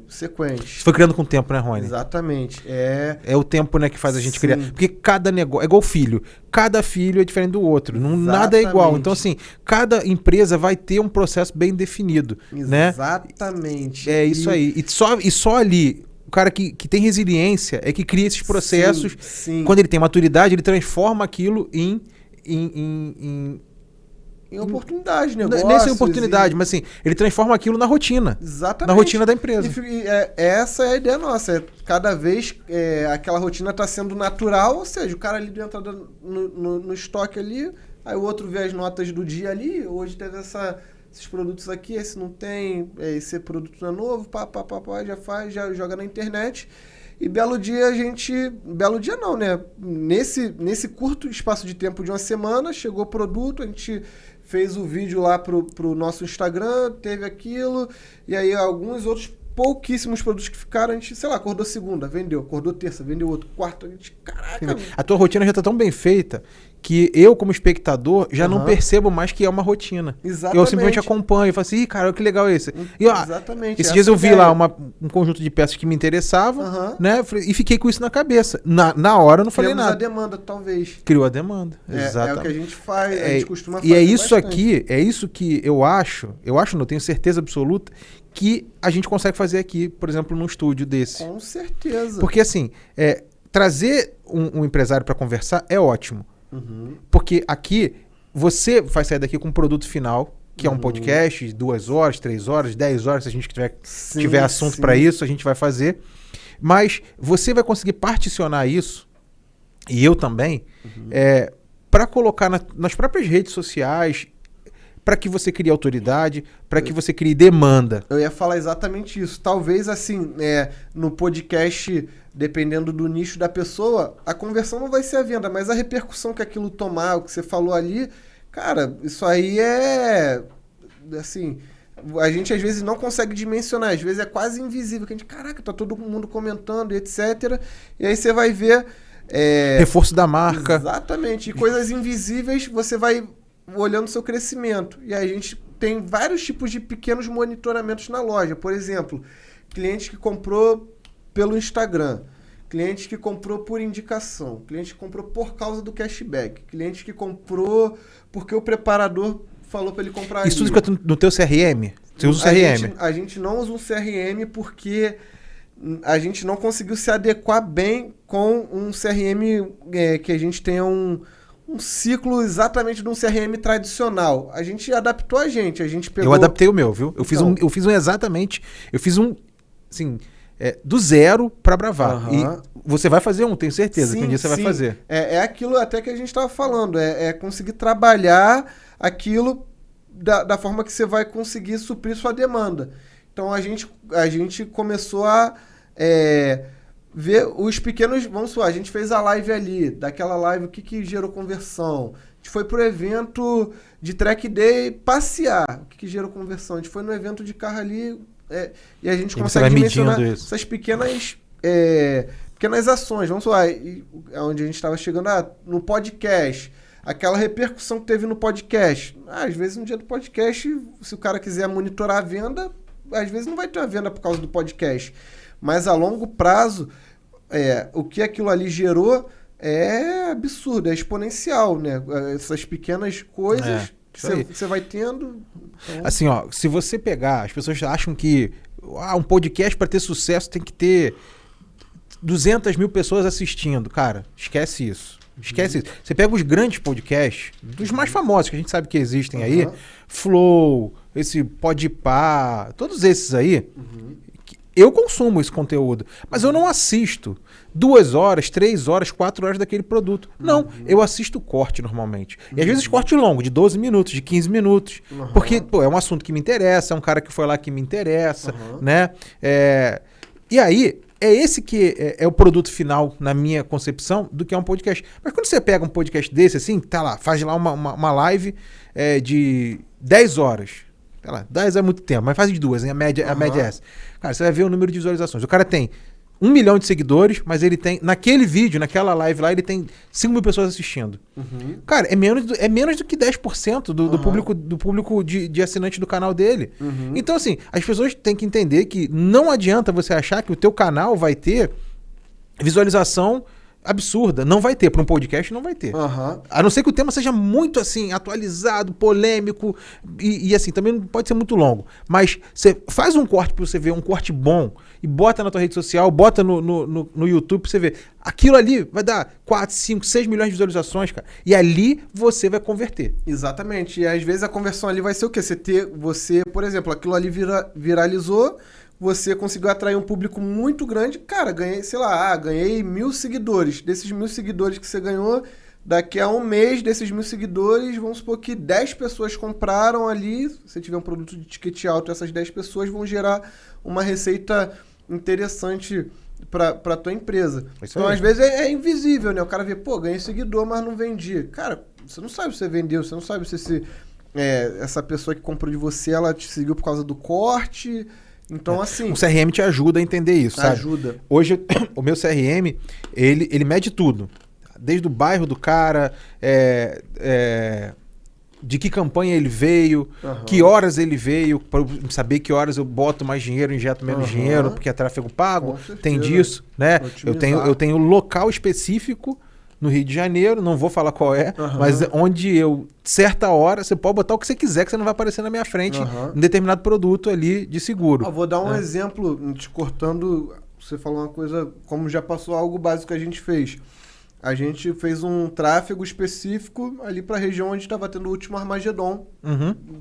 sequentes. Você foi criando com o tempo, né, Rony? Exatamente. É o tempo, né, que faz a gente criar. Porque cada negócio... É igual filho. Cada filho é diferente do outro. Nada é igual. Então, assim, cada empresa vai ter um processo bem definido. Exatamente. Né? É isso aí. E só ali... O cara que tem resiliência é que cria esses processos. Sim. Quando ele tem maturidade, ele transforma aquilo em oportunidade, negócios. Nem sem oportunidade, mas assim, ele transforma aquilo na rotina. Exatamente. Na rotina da empresa. Essa é a ideia nossa. Cada vez aquela rotina está sendo natural, ou seja, o cara ali dentro no estoque ali, aí o outro vê as notas do dia ali, hoje teve esses produtos aqui, esse não tem, esse produto não é novo, já joga na internet. E belo dia belo dia não, né? Nesse curto espaço de tempo de uma semana, chegou o produto, a gente fez o vídeo lá pro nosso Instagram, teve aquilo, e aí alguns outros pouquíssimos produtos que ficaram, a gente, sei lá, acordou segunda, vendeu, acordou terça, vendeu outro, quarto, a gente, caraca. A tua rotina já tá tão bem feita que eu, como espectador, já não percebo mais que é uma rotina. Exatamente. Eu simplesmente acompanho e falo assim, cara, que legal esse. E, exatamente. Esses dias eu vi lá um conjunto de peças que me interessavam, né? E fiquei com isso na cabeça. Na hora eu não falei nada. Criamos a demanda, talvez. Criou a demanda. Exatamente. É o que a gente faz, a gente costuma fazer. E é isso bastante. aqui, é isso que eu acho, não tenho certeza absoluta, que a gente consegue fazer aqui, por exemplo, num estúdio desse. Com certeza. Porque assim, trazer um empresário para conversar é ótimo. Porque aqui, você vai sair daqui com um produto final, que é um podcast, 2 horas, 3 horas, 10 horas, se a gente tiver assunto para isso, a gente vai fazer. Mas você vai conseguir particionar isso, e eu também, para colocar nas próprias redes sociais, para que você crie autoridade, para que você crie demanda. Eu ia falar exatamente isso. Talvez, assim, no podcast, dependendo do nicho da pessoa, a conversão não vai ser a venda, mas a repercussão que aquilo tomar, o que você falou ali, cara, isso aí assim, a gente às vezes não consegue dimensionar, às vezes é quase invisível, que a gente, caraca, tá todo mundo comentando e etc. E aí você vai ver... reforço da marca. Exatamente. E coisas invisíveis, você vai olhando o seu crescimento. E aí a gente tem vários tipos de pequenos monitoramentos na loja. Por exemplo, cliente que comprou pelo Instagram, cliente que comprou por indicação, cliente que comprou por causa do cashback, cliente que comprou porque o preparador falou para ele comprar. Isso tudo fica no teu CRM? Você usa o CRM? A gente não usa um CRM porque a gente não conseguiu se adequar bem com um CRM que a gente tenha um ciclo exatamente de um CRM tradicional. A gente adaptou a gente pegou... Eu adaptei o meu, viu? Eu fiz um assim, do zero para Bravar. E você vai fazer tenho certeza, que um dia você vai fazer. É aquilo até que a gente estava falando, conseguir trabalhar aquilo da forma que você vai conseguir suprir sua demanda. Então a gente começou a ver os pequenos... Vamos supor, a gente fez a live ali, daquela live, o que gerou conversão? A gente foi pro evento de track day passear, o que gerou conversão? A gente foi no evento de carro ali e a gente consegue dimensionar essas pequenas ações. Vamos supor, onde a gente estava chegando no podcast, aquela repercussão que teve no podcast. Às vezes no dia do podcast, se o cara quiser monitorar a venda, às vezes não vai ter uma venda por causa do podcast. Mas a longo prazo, o que aquilo ali gerou é absurdo, é exponencial, né? Essas pequenas coisas que você vai tendo. Então... Assim, ó, se você pegar, as pessoas acham que um podcast para ter sucesso tem que ter 200 mil pessoas assistindo. Cara, esquece isso. Esquece isso. Você pega os grandes podcasts, dos mais famosos que a gente sabe que existem aí, Flow, esse Podpah, todos esses aí, eu consumo esse conteúdo, mas eu não assisto 2 horas, 3 horas, 4 horas daquele produto. Não, eu assisto corte normalmente. E às vezes corte longo, de 12 minutos, de 15 minutos. Porque é um assunto que me interessa, é um cara que foi lá que me interessa, né? E aí, esse que é o produto final, na minha concepção, do que é um podcast. Mas quando você pega um podcast desse, assim, tá lá, faz lá uma live de 10 horas. Sei lá, 10 é muito tempo, mas faz de 2, hein? A média é essa. Cara, você vai ver o número de visualizações. O cara tem 1 milhão de seguidores, mas ele tem, naquele vídeo, naquela live lá, ele tem 5 mil pessoas assistindo. Cara, é menos do que 10% do público de assinante do canal dele. Então, assim, as pessoas têm que entender que não adianta você achar que o teu canal vai ter visualização absurda. Não vai ter. Para um podcast, não vai ter. A não ser que o tema seja muito, assim, atualizado, polêmico e assim, também não pode ser muito longo. Mas você faz um corte para você ver, um corte bom, e bota na tua rede social, bota no YouTube para você ver. Aquilo ali vai dar 4, 5, 6 milhões de visualizações, cara. E ali você vai converter. Exatamente. E às vezes a conversão ali vai ser o quê? Você, por exemplo, aquilo ali viralizou, você conseguiu atrair um público muito grande. Cara, ganhei 1.000 seguidores. Desses 1.000 seguidores que você ganhou, daqui a um mês, desses 1.000 seguidores, vamos supor que 10 pessoas compraram ali. Se você tiver um produto de ticket alto, essas 10 pessoas vão gerar uma receita interessante para tua empresa. Então, às vezes, é invisível, né? O cara vê, ganhei seguidor, mas não vendi. Cara, você não sabe se você vendeu, você não sabe se essa pessoa que comprou de você, ela te seguiu por causa do corte. Então, assim... O CRM te ajuda a entender isso, sabe? Ajuda. Hoje, o meu CRM, ele mede tudo. Desde o bairro do cara, de que campanha ele veio, que horas ele veio, para saber que horas eu boto mais dinheiro, injeto menos dinheiro, porque é tráfego pago, tem disso, né? Eu tenho local específico no Rio de Janeiro, não vou falar qual mas onde certa hora, você pode botar o que você quiser, que você não vai aparecer na minha frente um determinado produto ali de seguro. Vou dar um exemplo, te cortando, você falou uma coisa, como já passou algo básico que a gente fez. A gente fez um tráfego específico ali para a região onde estava tendo o último Armagedon,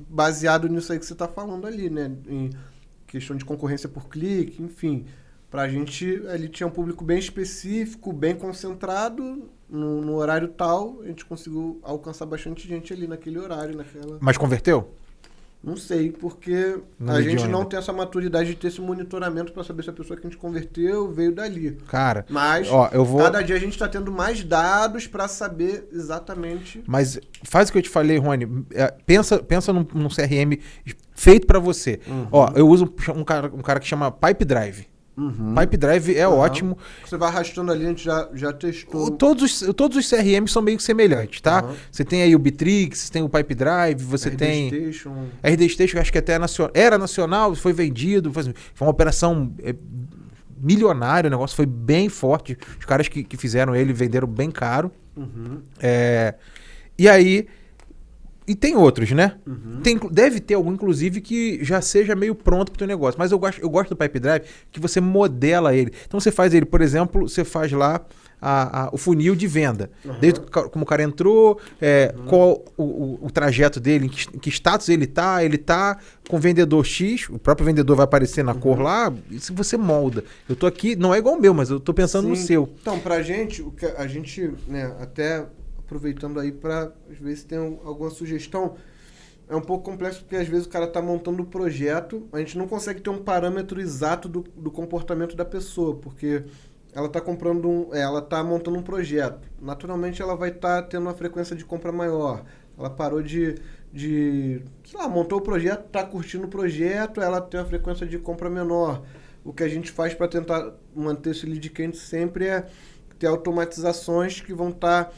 baseado nisso aí que você está falando ali, né? Em questão de concorrência por clique, enfim. Pra gente, ele tinha um público bem específico, bem concentrado, no horário tal, a gente conseguiu alcançar bastante gente ali naquele horário, naquela... Mas converteu? Não sei, porque Não a mediu gente não ainda. tem essa maturidade de ter esse monitoramento pra saber se a pessoa que a gente converteu veio dali. Cara, Mas, ó, eu vou... cada dia a gente tá tendo mais dados pra saber exatamente... Mas faz o que eu te falei, Rony. Pensa num CRM feito pra você. Ó, eu uso um cara que chama Pipe Drive. Pipe Drive é ótimo. Você vai arrastando ali, a gente já testou. Todos os CRMs são meio que semelhantes, tá? Você tem aí o Bitrix, tem o Pipe Drive, você tem... RD Station, acho que até era nacional, foi vendido, foi uma operação milionária, o negócio foi bem forte. Os caras que fizeram ele venderam bem caro. E aí... E tem outros, né? Deve ter algum, inclusive, que já seja meio pronto pro teu negócio. Mas eu gosto do Pipe Drive, que você modela ele. Então você faz ele, por exemplo, você faz lá o funil de venda. Desde como o cara entrou, qual o trajeto dele, em que status ele tá com o vendedor X, o próprio vendedor vai aparecer na cor lá, isso você molda. Eu tô aqui, não é igual o meu, mas eu tô pensando no seu. Então, pra gente, o que a gente, né, até... aproveitando aí para às vezes tem alguma sugestão, é um pouco complexo porque às vezes o cara tá montando o projeto, a gente não consegue ter um parâmetro exato do comportamento da pessoa, porque ela tá ela tá montando um projeto, naturalmente ela vai estar tendo uma frequência de compra maior, ela parou de sei lá, montou o projeto, tá curtindo o projeto, ela tem uma frequência de compra menor. O que a gente faz para tentar manter esse lead quente sempre é ter automatizações que vão estar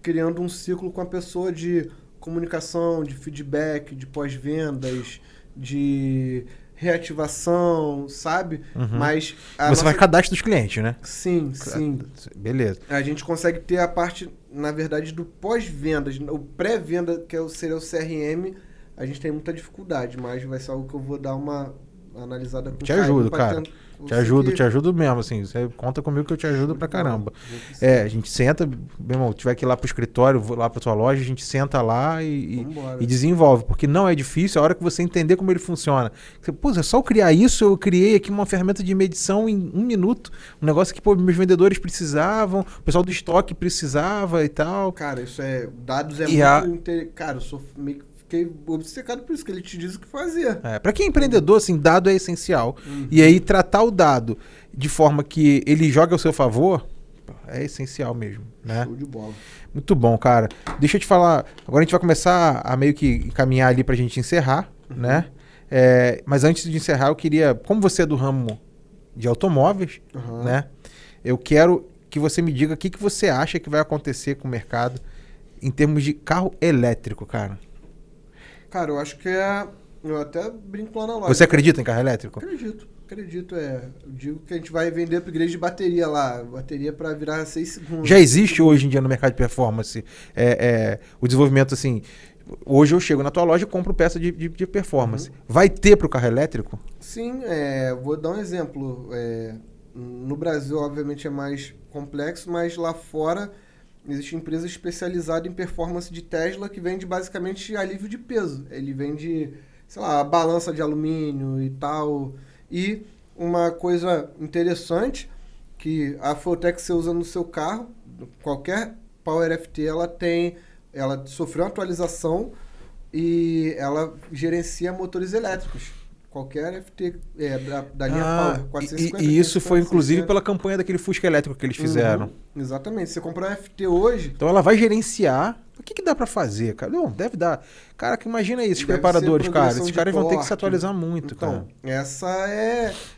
criando um ciclo com a pessoa de comunicação, de feedback, de pós-vendas, de reativação, sabe? Mas você faz cadastro dos clientes, né? Sim, sim. Beleza. A gente consegue ter a parte, na verdade, do pós-vendas. O pré-venda, que seria o CRM, a gente tem muita dificuldade, mas vai ser algo que eu vou dar uma analisada com Te ajudo, cara. Te ajudo mesmo, assim. Você conta comigo que eu te ajudo pra caramba. A gente senta, meu irmão, tiver que ir lá pro escritório, vou lá pra tua loja, a gente senta lá e desenvolve. Porque não é difícil, a hora que você entender como ele funciona. Pô, é só eu criar isso, eu criei aqui uma ferramenta de medição em 1 minuto. Um negócio que, meus vendedores precisavam, o pessoal do estoque precisava e tal. Cara, isso dados muito... Cara, eu sou meio que... Fiquei obcecado por isso, que ele te diz o que fazer. Para quem é empreendedor, assim, dado é essencial. E aí, tratar o dado de forma que ele jogue ao seu favor é essencial mesmo, né? Show de bola. Muito bom, cara. Deixa eu te falar, agora a gente vai começar a meio que caminhar ali pra gente encerrar, né? Mas antes de encerrar, eu queria, como você é do ramo de automóveis, né? Eu quero que você me diga o que você acha que vai acontecer com o mercado em termos de carro elétrico, cara. Cara, eu acho que eu até brinco lá na loja. Você acredita em carro elétrico? Acredito. Eu digo que a gente vai vender upgrade de bateria lá. Bateria para virar 6 segundos. Já existe hoje em dia no mercado de performance o desenvolvimento assim... Hoje eu chego na tua loja e compro peça de performance. Vai ter para o carro elétrico? Sim, vou dar um exemplo. No Brasil, obviamente, é mais complexo, mas lá fora... Existe empresa especializada em performance de Tesla que vende basicamente alívio de peso. Ele vende, sei lá, balança de alumínio e tal. E uma coisa interessante que a Fueltech você usa no seu carro, qualquer Power FT, ela sofreu uma atualização e ela gerencia motores elétricos. Qualquer FT da linha Power, 450. E isso foi inclusive pela campanha daquele Fusca elétrico que eles fizeram. Exatamente. Você comprar um FT hoje... Então ela vai gerenciar. O que dá pra fazer, cara? Não, deve dar. Cara, que imagina isso, esses preparadores, cara. Esses caras vão ter que se atualizar muito, então, cara. Essa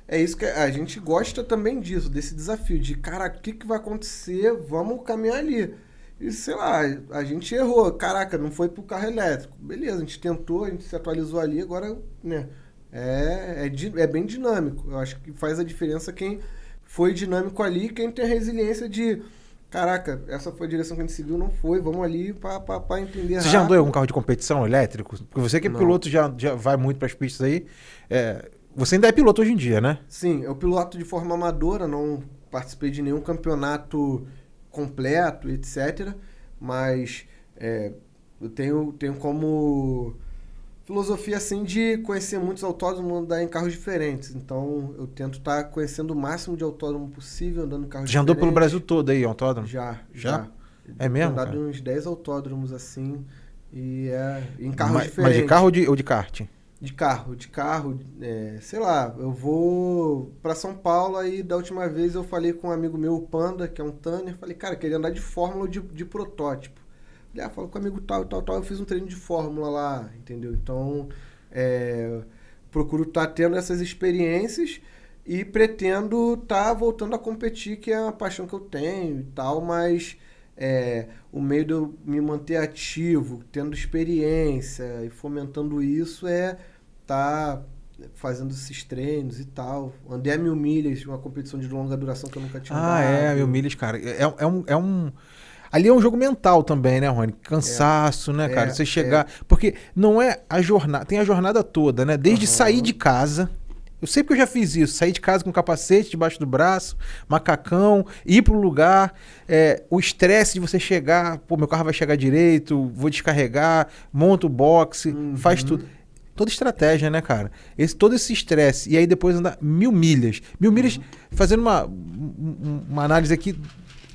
é isso que a gente gosta também disso, desse desafio. De, cara, o que vai acontecer? Vamos caminhar ali. E, sei lá, a gente errou. Caraca, não foi pro carro elétrico. Beleza, a gente tentou, a gente se atualizou ali. Agora, né... É bem dinâmico. Eu acho que faz a diferença quem foi dinâmico ali, quem tem a resiliência de caraca, essa foi a direção que a gente seguiu, não foi, vamos ali para entender. Você já andou em algum carro de competição elétrico? Porque você que é piloto já vai muito para as pistas aí. Você ainda é piloto hoje em dia, né? Sim, eu piloto de forma amadora, não participei de nenhum campeonato completo, etc. Mas eu tenho como filosofia assim de conhecer muitos autódromos, andar em carros diferentes. Então eu tento estar conhecendo o máximo de autódromo possível, andando em carros Já andou pelo diferentes. Brasil todo aí, autódromo? Já. É mesmo, Andado cara? em uns 10 autódromos assim, e em carros Mas diferentes. de carro ou de kart? De carro, sei lá, eu vou pra São Paulo, aí da última vez eu falei com um amigo meu, o Panda, que é um Tanner, falei, cara, queria andar de Fórmula ou de protótipo. Falei, fala com o amigo tal, eu fiz um treino de Fórmula lá, entendeu? Então, procuro estar tendo essas experiências e pretendo estar voltando a competir, que é uma paixão que eu tenho e tal, mas o meio de eu me manter ativo, tendo experiência e fomentando isso tá fazendo esses treinos e tal. Andei a 1000 milhas, uma competição de longa duração que eu nunca tinha andado. 1000 milhas, cara. Ali é um jogo mental também, né, Rony? Cansaço, né, cara? Você chegar. Porque não é a jornada. Tem a jornada toda, né? Desde sair de casa. Eu sei porque eu já fiz isso. Sair de casa com capacete debaixo do braço, macacão, ir pro lugar. O estresse de você chegar. Pô, meu carro vai chegar direito, vou descarregar, monta o boxe, faz tudo. Toda estratégia, né, cara? Todo esse estresse. E aí depois andar 1000 milhas. 1000 milhas, fazendo uma análise aqui.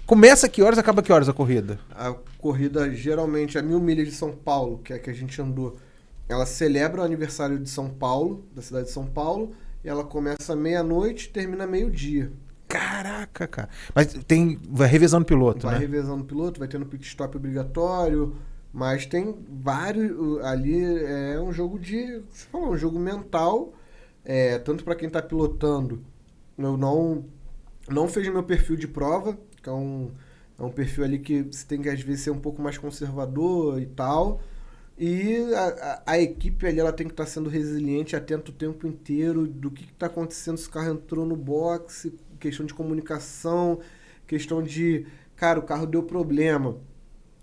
Começa que horas, acaba que horas a corrida? A corrida, geralmente, a 1000 milhas de São Paulo, que é a que a gente andou, ela celebra o aniversário de São Paulo, da cidade de São Paulo, e ela começa meia-noite e termina meio-dia. Caraca, cara. Mas vai revezando o piloto, né? Vai revezando o piloto, vai tendo pit stop obrigatório, mas tem vários... Ali é um jogo você falou, um jogo mental, tanto para quem tá pilotando. Eu não fiz meu perfil de prova, que é um perfil ali que você tem que, às vezes, ser um pouco mais conservador e tal. E a equipe ali, ela tem que estar sendo resiliente, atenta o tempo inteiro do que está acontecendo, se o carro entrou no boxe, questão de comunicação, questão de, cara, o carro deu problema.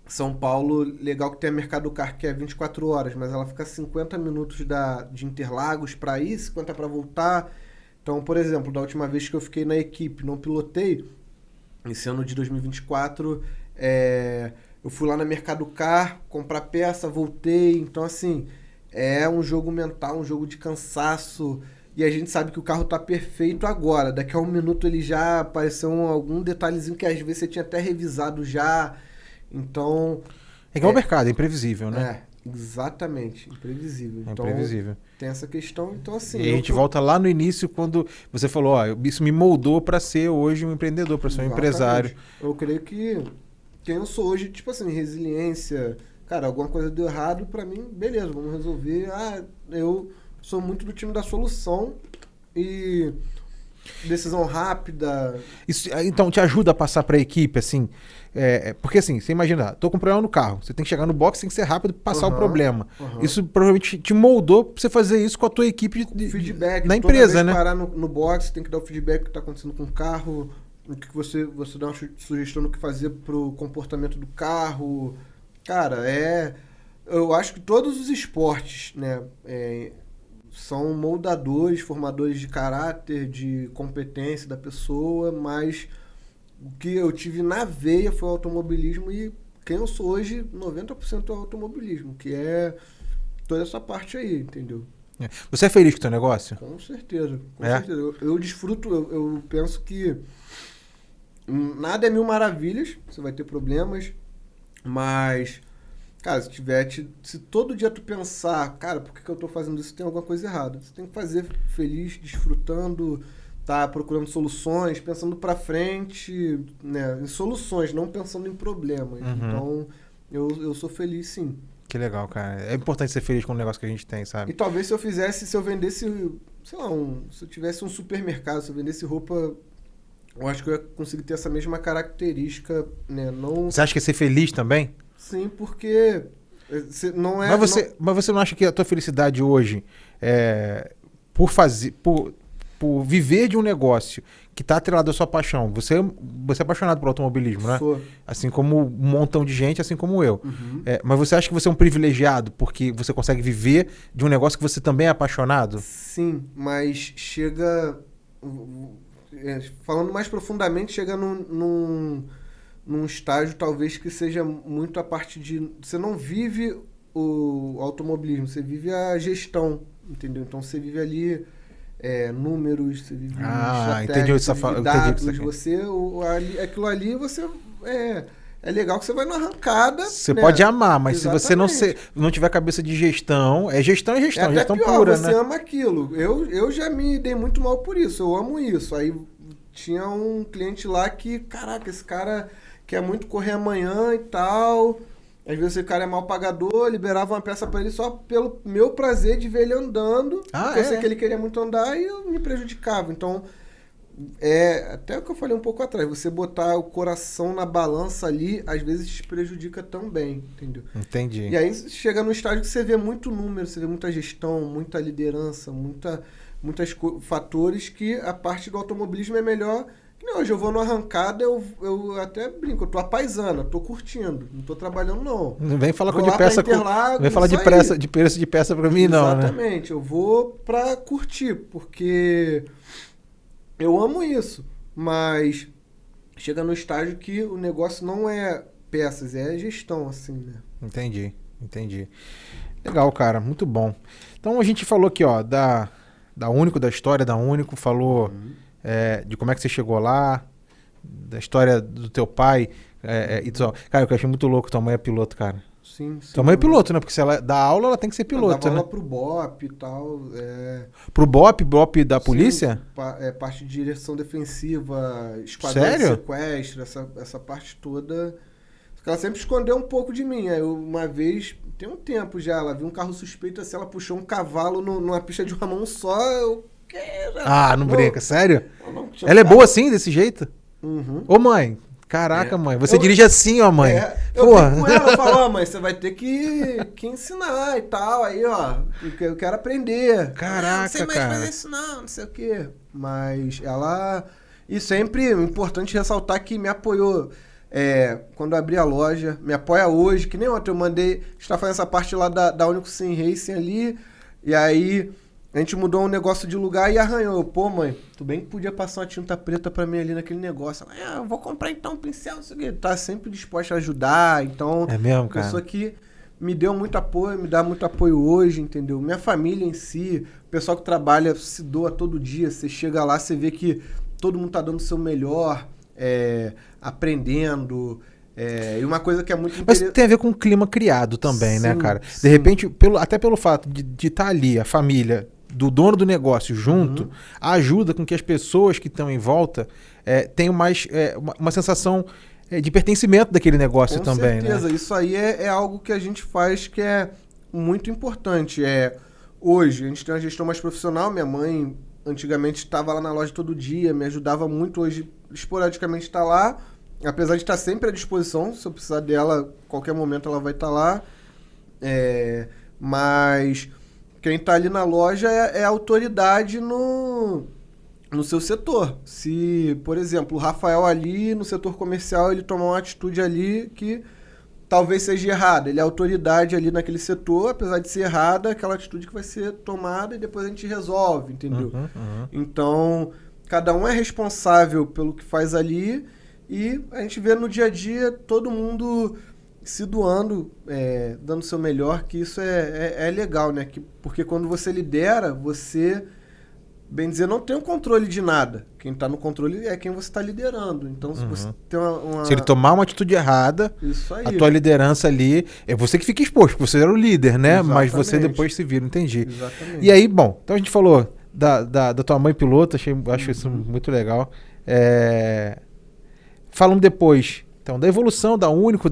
São Paulo, legal que tem a Mercado Car, que é 24 horas, mas ela fica 50 minutos de Interlagos para ir, 50 para voltar. Então, por exemplo, da última vez que eu fiquei na equipe, não pilotei, esse ano de 2024, eu fui lá na Mercado Car, comprar peça, voltei. Então, assim, é um jogo mental, um jogo de cansaço. E a gente sabe que o carro tá perfeito agora. Daqui a um minuto ele já apareceu algum detalhezinho que às vezes você tinha até revisado já. Então... É igual o mercado, é imprevisível, né? Exatamente, imprevisível. É então, imprevisível. Tem essa questão, então assim... E a gente volta lá no início, quando você falou, isso me moldou para ser hoje um empreendedor, para ser um empresário. Eu creio que quem eu sou hoje, tipo assim, resiliência, cara, alguma coisa deu errado, pra mim, beleza, vamos resolver. Eu sou muito do time da solução e decisão rápida. Isso, então, te ajuda a passar para a equipe, assim, porque assim, você imagina, tô com um problema no carro, você tem que chegar no box, tem que ser rápido e passar o problema. Isso provavelmente te moldou pra você fazer isso com a tua equipe feedback, na empresa, toda vez né? Parar no box, tem que dar o feedback do que tá acontecendo com o carro, o que você dá uma sugestão do que fazer pro comportamento do carro. Cara, eu acho que todos os esportes, né, são moldadores, formadores de caráter, de competência da pessoa, mas o que eu tive na veia foi o automobilismo e quem eu sou hoje, 90% é o automobilismo, que é toda essa parte aí, entendeu? Você é feliz com o teu negócio? Com certeza, com certeza. Eu desfruto, eu penso que nada é mil maravilhas, você vai ter problemas, mas, cara, se todo dia tu pensar, cara, por que eu tô fazendo isso? Tem alguma coisa errada. Você tem que fazer feliz, desfrutando, tá procurando soluções, pensando pra frente, né, em soluções, não pensando em problemas. Então, eu sou feliz, sim. Que legal, cara. É importante ser feliz com o negócio que a gente tem, sabe? E talvez se eu vendesse, sei lá, se eu tivesse um supermercado, se eu vendesse roupa, eu acho que eu ia conseguir ter essa mesma característica, né? Não... Você acha que é ser feliz também? Sim, porque não é... Mas você não acha que a tua felicidade hoje por viver de um negócio que está atrelado à sua paixão, você é apaixonado por automobilismo, né? Sou. Assim como um montão de gente, assim como eu. Mas você acha que você é um privilegiado porque você consegue viver de um negócio que você também é apaixonado? Sim, mas chega... falando mais profundamente, chega num estágio talvez que seja muito a parte de... Você não vive o automobilismo, você vive a gestão, entendeu? Então você vive ali números, você vive entendi o que você você vive dados, aquilo ali você... É legal que você vai na arrancada. Você né? pode amar, mas Exatamente. se você não tiver cabeça de gestão, é gestão, até gestão pior, pura, você né? ama aquilo. Eu já me dei muito mal por isso, eu amo isso. Aí tinha um cliente lá que, caraca, esse cara quer muito correr amanhã e tal. Às vezes esse cara é mal pagador, liberava uma peça pra ele só pelo meu prazer de ver ele andando. Porque eu sei que ele queria muito andar e eu me prejudicava. Então, até o que eu falei um pouco atrás, você botar o coração na balança ali, às vezes te prejudica também, entendeu? Entendi. E aí chega no estágio que você vê muito número, você vê muita gestão, muita liderança, muitos fatores que a parte do automobilismo é melhor. Que nem hoje eu vou numa arrancada, eu até brinco, eu tô apaisando, tô curtindo, não tô trabalhando não. Não vem falar Vou de lá peça pra Interlagos, vem falar de preço de peça pra mim, não, né? Exatamente, eu vou pra curtir, porque eu amo isso, mas chega no estágio que o negócio não é peças, é gestão, assim, né? Entendi. Legal, cara, muito bom. Então a gente falou aqui, ó, da Único, da história da Único, falou de como é que você chegou lá, da história do teu pai. Cara, eu achei muito louco, tua mãe é piloto, cara. Sim. Tua mãe é piloto, né? Porque se ela dá aula, ela tem que ser piloto, dava né? aula pro BOP e tal. Pro BOP da polícia? Sim, parte de direção defensiva, esquadrão de sequestro, essa parte toda. Ela sempre escondeu um pouco de mim. Aí uma vez, tem um tempo já, ela viu um carro suspeito assim, ela puxou um cavalo numa pista de uma mão só. Não brinca, sério? Ela é boa assim, desse jeito? Uhum. Ô mãe, caraca, mãe, você dirige assim, ó, mãe. Eu brinco com ela, eu falo, mãe, você vai ter que ensinar e tal. Aí, ó, eu quero aprender. Caraca, não sei mais fazer isso não sei o quê. Mas ela... E sempre é importante ressaltar que me apoiou quando eu abri a loja, me apoia hoje, que nem ontem eu mandei... A gente tá fazendo essa parte lá da Único Sim Racing ali, e aí... A gente mudou um negócio de lugar e arranhou. Pô, mãe, tu bem que podia passar uma tinta preta pra mim ali naquele negócio. Ela, eu vou comprar então um pincel, não sei o quê. Tá sempre disposta a ajudar, então... É mesmo, cara? Pessoa que me deu muito apoio, me dá muito apoio hoje, entendeu? Minha família em si, o pessoal que trabalha se doa todo dia. Você chega lá, você vê que todo mundo tá dando o seu melhor, aprendendo... e uma coisa que é muito interessante. Mas tem a ver com o clima criado também, né, cara? De repente, até pelo fato de estar ali, a família... do dono do negócio junto, ajuda com que as pessoas que estão em volta tenham mais uma sensação de pertencimento daquele negócio também, Com certeza, né? Isso aí é algo que a gente faz que é muito importante. Hoje, a gente tem uma gestão mais profissional, minha mãe antigamente estava lá na loja todo dia, me ajudava muito, hoje esporadicamente está lá, apesar de estar sempre à disposição, se eu precisar dela, qualquer momento ela vai estar lá, mas... Quem tá ali na loja é autoridade no seu setor. Se, por exemplo, o Rafael ali no setor comercial, ele tomar uma atitude ali que talvez seja errada. Ele é autoridade ali naquele setor, apesar de ser errada, aquela atitude que vai ser tomada e depois a gente resolve, entendeu? Então, cada um é responsável pelo que faz ali e a gente vê no dia a dia todo mundo... se doando, dando o seu melhor, que isso é legal, né? Porque quando você lidera, você, bem dizer, não tem o controle de nada. Quem está no controle é quem você está liderando. Então, se você tem Se ele tomar uma atitude errada, isso aí. A tua liderança ali, é você que fica exposto, porque você era o líder, né? Exatamente. Mas você depois se vira, entendi. Exatamente. E aí, bom, então a gente falou da tua mãe piloto, acho isso muito legal. Falamos depois... Então, da evolução da Único,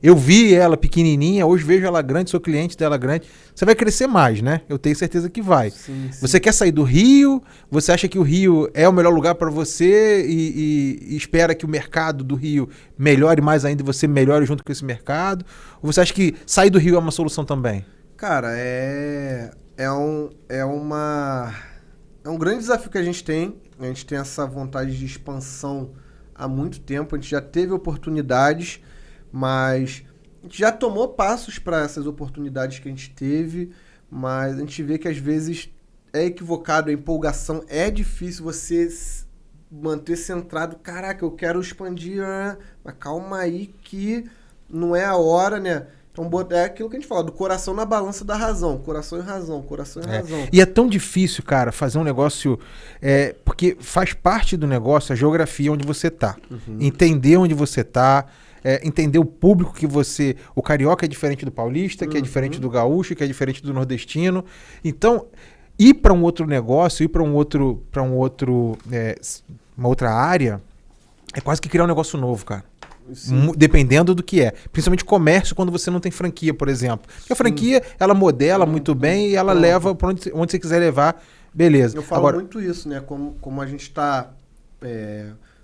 eu vi ela pequenininha, hoje vejo ela grande, sou cliente dela grande. Você vai crescer mais, né? Eu tenho certeza que vai. Sim. Você quer sair do Rio? Você acha que o Rio é o melhor lugar para você e espera que o mercado do Rio melhore mais ainda e você melhore junto com esse mercado? Ou você acha que sair do Rio é uma solução também? Cara, é um grande desafio que a gente tem. A gente tem essa vontade de expansão há muito tempo, a gente já teve oportunidades, mas a gente já tomou passos para essas oportunidades que a gente teve, mas a gente vê que às vezes é equivocado, a empolgação, é difícil você manter centrado, caraca, eu quero expandir, mas calma aí que não é a hora, né? Então, é aquilo que a gente fala, do coração na balança da razão. Coração e razão, coração e razão. E é tão difícil, cara, fazer um negócio... porque faz parte do negócio a geografia onde você tá. Entender onde você tá, entender o público que você... O carioca é diferente do paulista, que é diferente do gaúcho, que é diferente do nordestino. Então, ir para um outro negócio, ir para uma outra área, é quase que criar um negócio novo, cara. Dependendo do que é. Principalmente comércio, quando você não tem franquia, por exemplo. Porque a franquia, ela modela muito bem e ela leva para onde você quiser levar, beleza. Eu falo muito isso, né? Como a gente está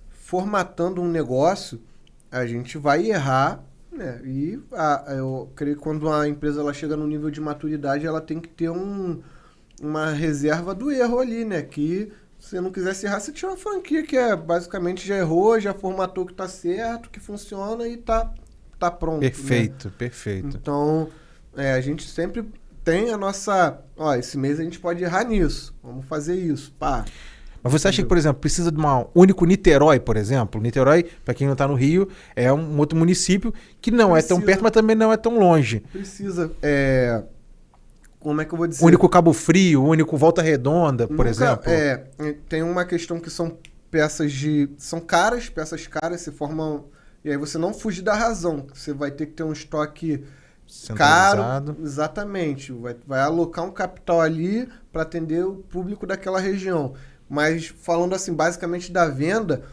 formatando um negócio, a gente vai errar, né? E eu creio que quando a empresa ela chega no nível de maturidade, ela tem que ter uma reserva do erro ali, né? Que se não quisesse errar, você tinha uma franquia que basicamente já errou, já formatou que tá certo, que funciona e tá pronto. Perfeito, né? Perfeito. Então, a gente sempre tem a nossa... esse mês a gente pode errar nisso, vamos fazer isso, pá. Mas você acha que, por exemplo, precisa de um único Niterói, por exemplo? Niterói, para quem não tá no Rio, é um outro município que não é tão perto, mas também não é tão longe. Precisa. Como é que eu vou dizer? Único Cabo Frio, único Volta Redonda, por exemplo. Tem uma questão que são são caras, peças caras, se formam... E aí você não fugir da razão. Você vai ter que ter um estoque caro. Exatamente. Vai alocar um capital ali para atender o público daquela região. Mas falando assim, basicamente da venda,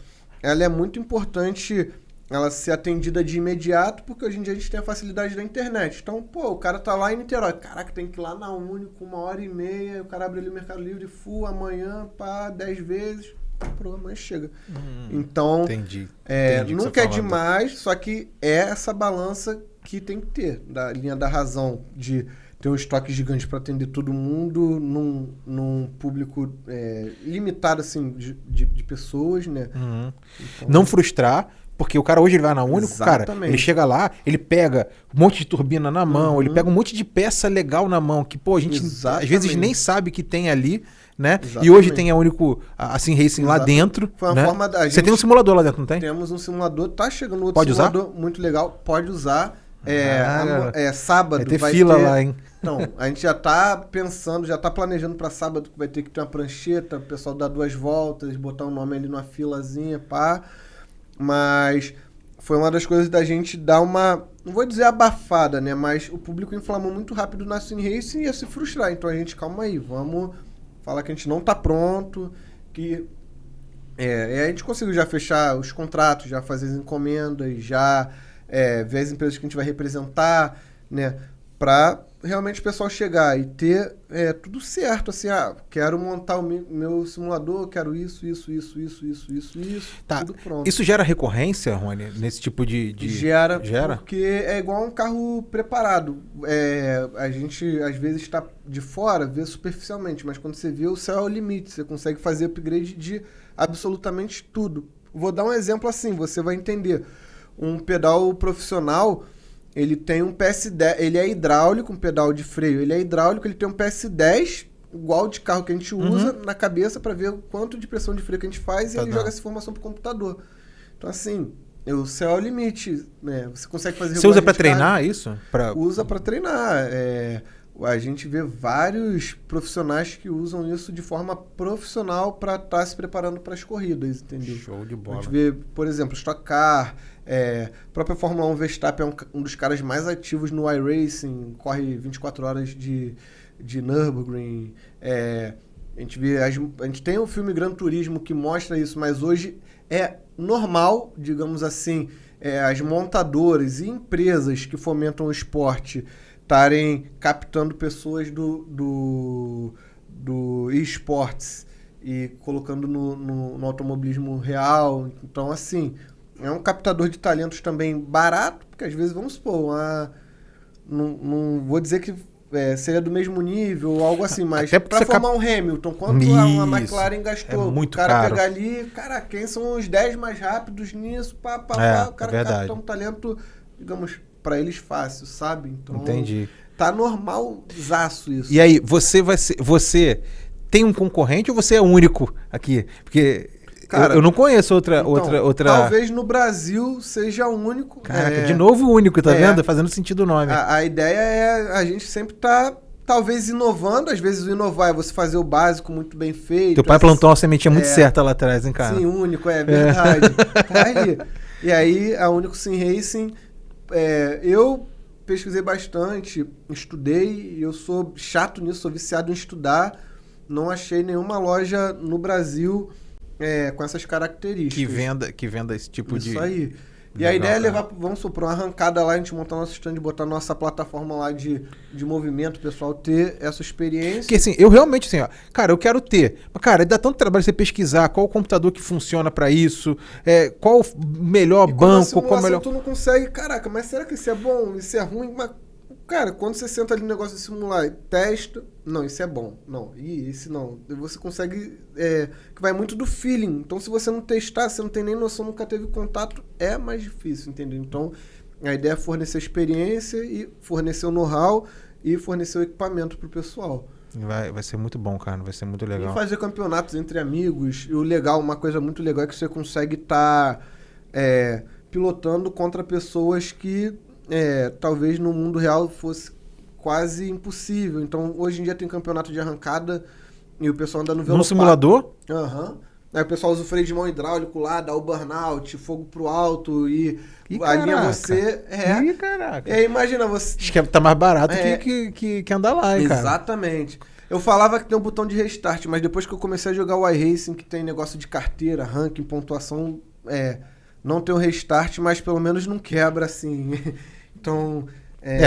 ela é muito importante ela ser atendida de imediato, porque hoje em dia a gente tem a facilidade da internet. Então, o cara tá lá em Niterói. Caraca, tem que ir lá na Único, 1h30, o cara abre ali o Mercado Livre, amanhã, 10 vezes, amanhã chega. Então, entendi nunca é demais, só que é essa balança que tem que ter, da linha da razão, de ter um estoque gigante para atender todo mundo num público limitado, assim, de pessoas, né? Então, não frustrar. Porque o cara hoje ele vai na Único, cara, ele chega lá, ele pega um monte de turbina na mão, ele pega um monte de peça legal na mão, que, a gente às vezes nem sabe que tem ali, né? Exatamente. E hoje tem a Único, assim, Racing lá dentro. Foi uma forma da gente... Você tem um simulador lá dentro, não tem? Temos um simulador, tá chegando outro simulador muito legal, pode usar. Sábado vai ter fila lá, hein? Então, a gente já tá pensando, já tá planejando para sábado que vai ter que ter uma prancheta, o pessoal dar 2 voltas, botar o nome ali numa filazinha, pá. Mas foi uma das coisas da gente dar uma, não vou dizer abafada, né? Mas o público inflamou muito rápido na Sim Racing e ia se frustrar. Então a gente, calma aí, vamos falar que a gente não tá pronto, que... a gente conseguiu já fechar os contratos, já fazer as encomendas, já ver as empresas que a gente vai representar, né? Pra realmente o pessoal chegar e ter tudo certo, assim, quero montar o meu simulador, quero isso, tá. Tudo pronto. Isso gera recorrência, Rony, nesse tipo de... Gera, porque é igual um carro preparado. A gente, às vezes, está de fora, vê superficialmente, mas quando você vê, o céu é o limite, você consegue fazer upgrade de absolutamente tudo. Vou dar um exemplo assim, você vai entender. Um pedal profissional... Ele tem um PS10, ele é hidráulico, um pedal de freio, ele é hidráulico, ele tem um PS10, igual de carro que a gente usa, na cabeça para ver o quanto de pressão de freio que a gente faz e ele joga essa informação pro computador. Então, assim, o céu é o limite, né? Você consegue fazer... Você usa para treinar isso? Usa para treinar. A gente vê vários profissionais que usam isso de forma profissional para estar se preparando para as corridas, entendeu? Show de bola. A gente vê, por exemplo, Stock Car, a própria Fórmula 1 Verstappen é um dos caras mais ativos no iRacing, corre 24 horas de Nürburgring. A gente tem o filme Gran Turismo que mostra isso, mas hoje é normal, digamos assim, as montadoras e empresas que fomentam o esporte estarem captando pessoas do esportes e colocando no automobilismo real. Então, assim, é um captador de talentos também barato, porque às vezes, vamos supor, não vou dizer que seria do mesmo nível ou algo assim, mas para formar um Hamilton, quanto uma McLaren gastou? É muito o cara caro. pegar ali, quem são os 10 mais rápidos nisso, o cara capta um talento, digamos, para eles fácil, sabe? Então, entendi. Tá normalzaço isso. E aí, você tem um concorrente ou você é único aqui? Porque Cara, eu não conheço outra. Talvez no Brasil seja o único. Caraca, de novo o único, tá vendo? Fazendo sentido o nome. A ideia é a gente sempre tá, talvez, inovando. Às vezes o inovar é você fazer o básico muito bem feito. Teu pai plantou uma sementinha muito certa lá atrás, hein, cara? Sim, único, é verdade. Tá aí. E aí, a Único Sim Racing, eu pesquisei bastante, estudei, eu sou chato nisso, sou viciado em estudar. Não achei nenhuma loja no Brasil com essas características. Que venda esse tipo de... Isso aí. E a ideia é levar, vamos supor, uma arrancada lá, a gente montar nosso stand, botar nossa plataforma lá de movimento, o pessoal ter essa experiência. Porque assim, eu realmente assim, ó, cara, eu quero ter. Mas, cara, dá tanto trabalho você pesquisar qual o computador que funciona pra isso, qual o melhor banco, qual o melhor... tu não consegue, caraca, mas será que isso é bom? Isso é ruim? Mas, cara, quando você senta ali no negócio de simular e testa, não, isso é bom. Não, esse não. Você consegue, que vai muito do feeling. Então, se você não testar, você não tem nem noção, nunca teve contato, é mais difícil, entendeu? Então, a ideia é fornecer experiência e fornecer o know-how e fornecer o equipamento pro pessoal. Vai ser muito bom, cara. Vai ser muito legal. E fazer campeonatos entre amigos. E o legal, uma coisa muito legal é que você consegue estar pilotando contra pessoas que talvez no mundo real fosse quase impossível. Então, hoje em dia tem campeonato de arrancada e o pessoal anda no velocípede. No simulador? Aham. Aí o pessoal usa o freio de mão hidráulico lá, dá o burnout, fogo pro alto e ali é você... Ih, caraca. E aí imagina você... Acho que tá mais barato que andar lá, hein, cara? Exatamente. Eu falava que tem um botão de restart, mas depois que eu comecei a jogar o iRacing, que tem negócio de carteira, ranking, pontuação, não tem o restart, mas pelo menos não quebra, assim. Então...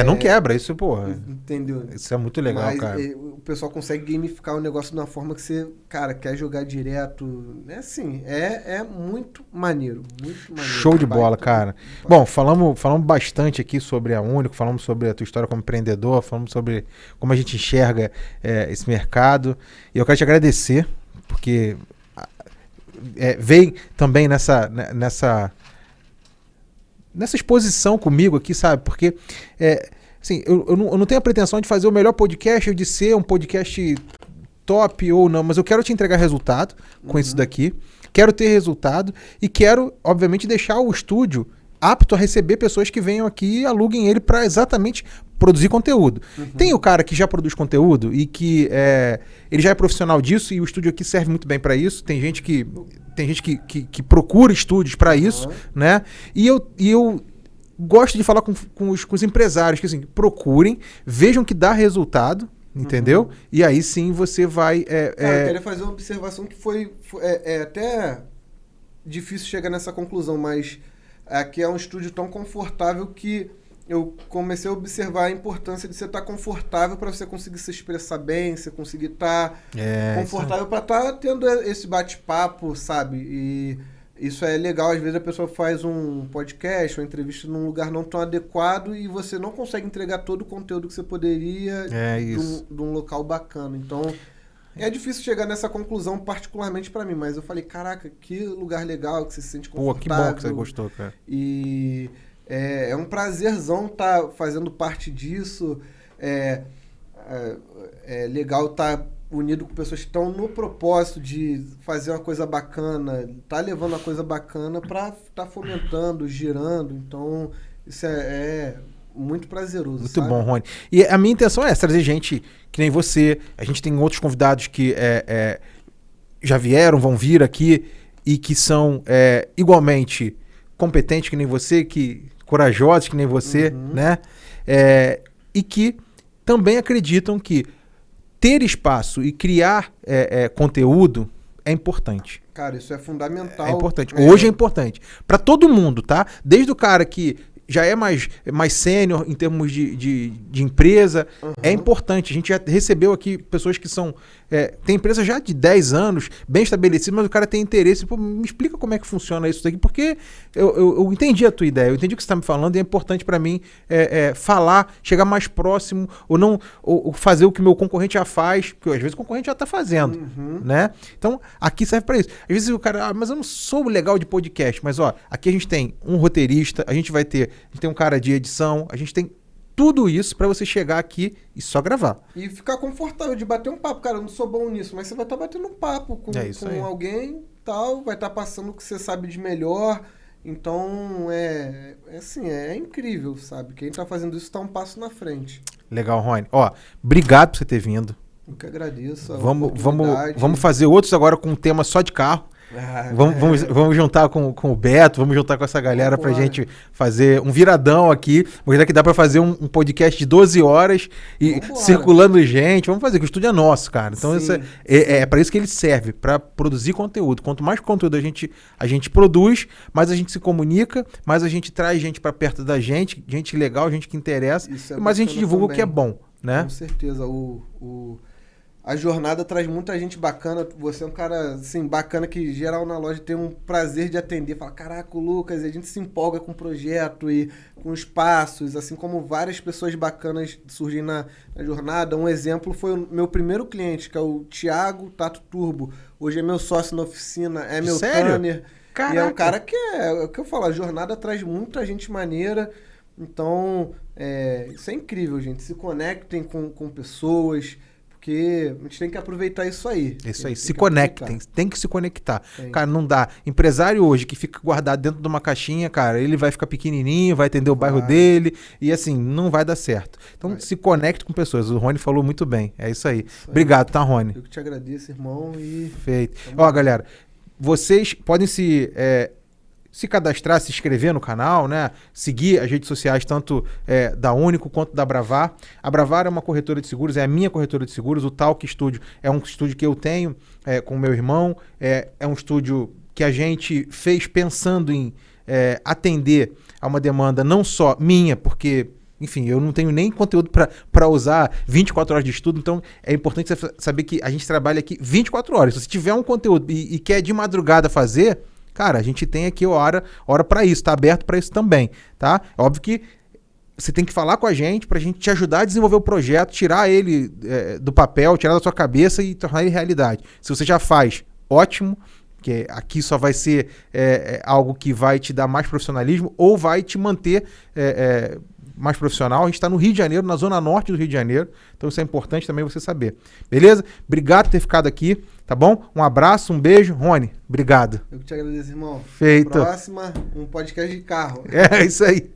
não quebra, isso, porra. Entendeu? Isso é muito legal, mas, cara. O pessoal consegue gamificar o negócio de uma forma que você, cara, quer jogar direto. É assim, é muito maneiro. Muito maneiro. Show de bola, cara. Bom, falamos bastante aqui sobre a Único, falamos sobre a tua história como empreendedor, falamos sobre como a gente enxerga esse mercado. E eu quero te agradecer, porque veio também nessa exposição comigo aqui, sabe? Porque, assim, eu não tenho a pretensão de fazer o melhor podcast ou de ser um podcast top ou não, mas eu quero te entregar resultado com isso daqui. Quero ter resultado e quero, obviamente, deixar o estúdio apto a receber pessoas que venham aqui e aluguem ele para exatamente produzir conteúdo. Tem o cara que já produz conteúdo e que ele já é profissional disso e o estúdio aqui serve muito bem para isso. Tem gente que procura estúdios para isso, né? E eu gosto de falar com os empresários que assim, procurem, vejam que dá resultado, entendeu? E aí sim você vai... Cara, eu queria fazer uma observação que foi até difícil chegar nessa conclusão, mas aqui é um estúdio tão confortável que eu comecei a observar a importância de você estar confortável para você conseguir se expressar bem, você conseguir estar confortável para estar tendo esse bate-papo, sabe? E isso é legal. Às vezes a pessoa faz um podcast, uma entrevista num lugar não tão adequado e você não consegue entregar todo o conteúdo que você poderia de um local bacana. Então, é difícil chegar nessa conclusão, particularmente para mim, mas eu falei, caraca, que lugar legal, que você se sente confortável. Pô, que bom que você gostou, cara. E... é um prazerzão estar fazendo parte disso. É legal estar unido com pessoas que estão no propósito de fazer uma coisa bacana, tá levando uma coisa bacana para estar fomentando, girando. Então, isso é muito prazeroso. Muito bom, Rony. E a minha intenção é trazer gente que nem você. A gente tem outros convidados que já vieram, vão vir aqui e que são igualmente competentes que nem você, corajosos que nem você, né? E que também acreditam que ter espaço e criar conteúdo é importante. Cara, isso é fundamental. É importante. Hoje é importante. Para todo mundo, tá? Desde o cara que já é mais sênior em termos de empresa, é importante. A gente já recebeu aqui pessoas que são... tem empresa já de 10 anos, bem estabelecida, mas o cara tem interesse. Pô, me explica como é que funciona isso daqui, porque eu entendi a tua ideia, eu entendi o que você está me falando e é importante para mim falar, chegar mais próximo, ou fazer o que meu concorrente já faz, porque às vezes o concorrente já está fazendo, né? Então, aqui serve para isso. Às vezes o cara, mas eu não sou legal de podcast, mas ó, aqui a gente tem um roteirista, a gente tem um cara de edição, a gente tem tudo isso pra você chegar aqui e só gravar. E ficar confortável de bater um papo. Cara, eu não sou bom nisso, mas você vai estar batendo um papo com alguém tal, vai estar passando o que você sabe de melhor. Então, assim, é incrível, sabe? Quem tá fazendo isso tá um passo na frente. Legal, Rony. Ó, obrigado por você ter vindo. Eu que agradeço a Vamos fazer outros agora com um tema só de carro. Vamos juntar com o Beto, vamos juntar com essa galera pra gente fazer um viradão aqui. Mostrar que dá pra fazer um podcast de 12 horas e circulando gente. Vamos fazer, que o estúdio é nosso, cara. Então isso é para isso que ele serve, pra produzir conteúdo. Quanto mais conteúdo a gente produz, mais a gente se comunica, mais a gente traz gente pra perto da gente legal, gente que interessa, e mais a gente divulga também o que é bom, né? Com certeza. A jornada traz muita gente bacana. Você é um cara, assim, bacana que geral na loja tem um prazer de atender. Fala, caraca, o Lucas, e a gente se empolga com o projeto e com os passos, assim como várias pessoas bacanas surgem na jornada. Um exemplo foi o meu primeiro cliente, que é o Thiago Tato Turbo. Hoje é meu sócio na oficina, é meu tanner. Caraca. E é um cara que é o que eu falo, a jornada traz muita gente maneira. Então, isso é incrível, gente. Se conectem com pessoas, porque a gente tem que aproveitar isso aí. Isso aí, se conectem, tem que se conectar. Cara, não dá. Empresário hoje que fica guardado dentro de uma caixinha, cara, ele vai ficar pequenininho, vai atender o bairro dele e assim, não vai dar certo. Então se conecte com pessoas. O Rony falou muito bem, é isso aí. Obrigado, tá, Rony? Eu que te agradeço, irmão. Feito. Ó, galera, vocês podem se cadastrar, se inscrever no canal, né? Seguir as redes sociais, tanto da Único quanto da Bravar. A Bravar é uma corretora de seguros, é a minha corretora de seguros. O Talk Studio é um estúdio que eu tenho com o meu irmão. É um estúdio que a gente fez pensando em atender a uma demanda não só minha, porque, enfim, eu não tenho nem conteúdo para usar 24 horas de estudo, então é importante você saber que a gente trabalha aqui 24 horas. Se você tiver um conteúdo e quer de madrugada fazer, cara, a gente tem aqui hora para isso, tá aberto para isso também, tá? É óbvio que você tem que falar com a gente pra gente te ajudar a desenvolver o projeto, tirar ele do papel, tirar da sua cabeça e tornar ele realidade. Se você já faz, ótimo, que aqui só vai ser algo que vai te dar mais profissionalismo ou vai te manter mais profissional. A gente está no Rio de Janeiro, na zona norte do Rio de Janeiro, então isso é importante também você saber. Beleza? Obrigado por ter ficado aqui, tá bom? Um abraço, um beijo. Rony, obrigado. Eu que te agradeço, irmão. Feito. Próxima, um podcast de carro. É isso aí.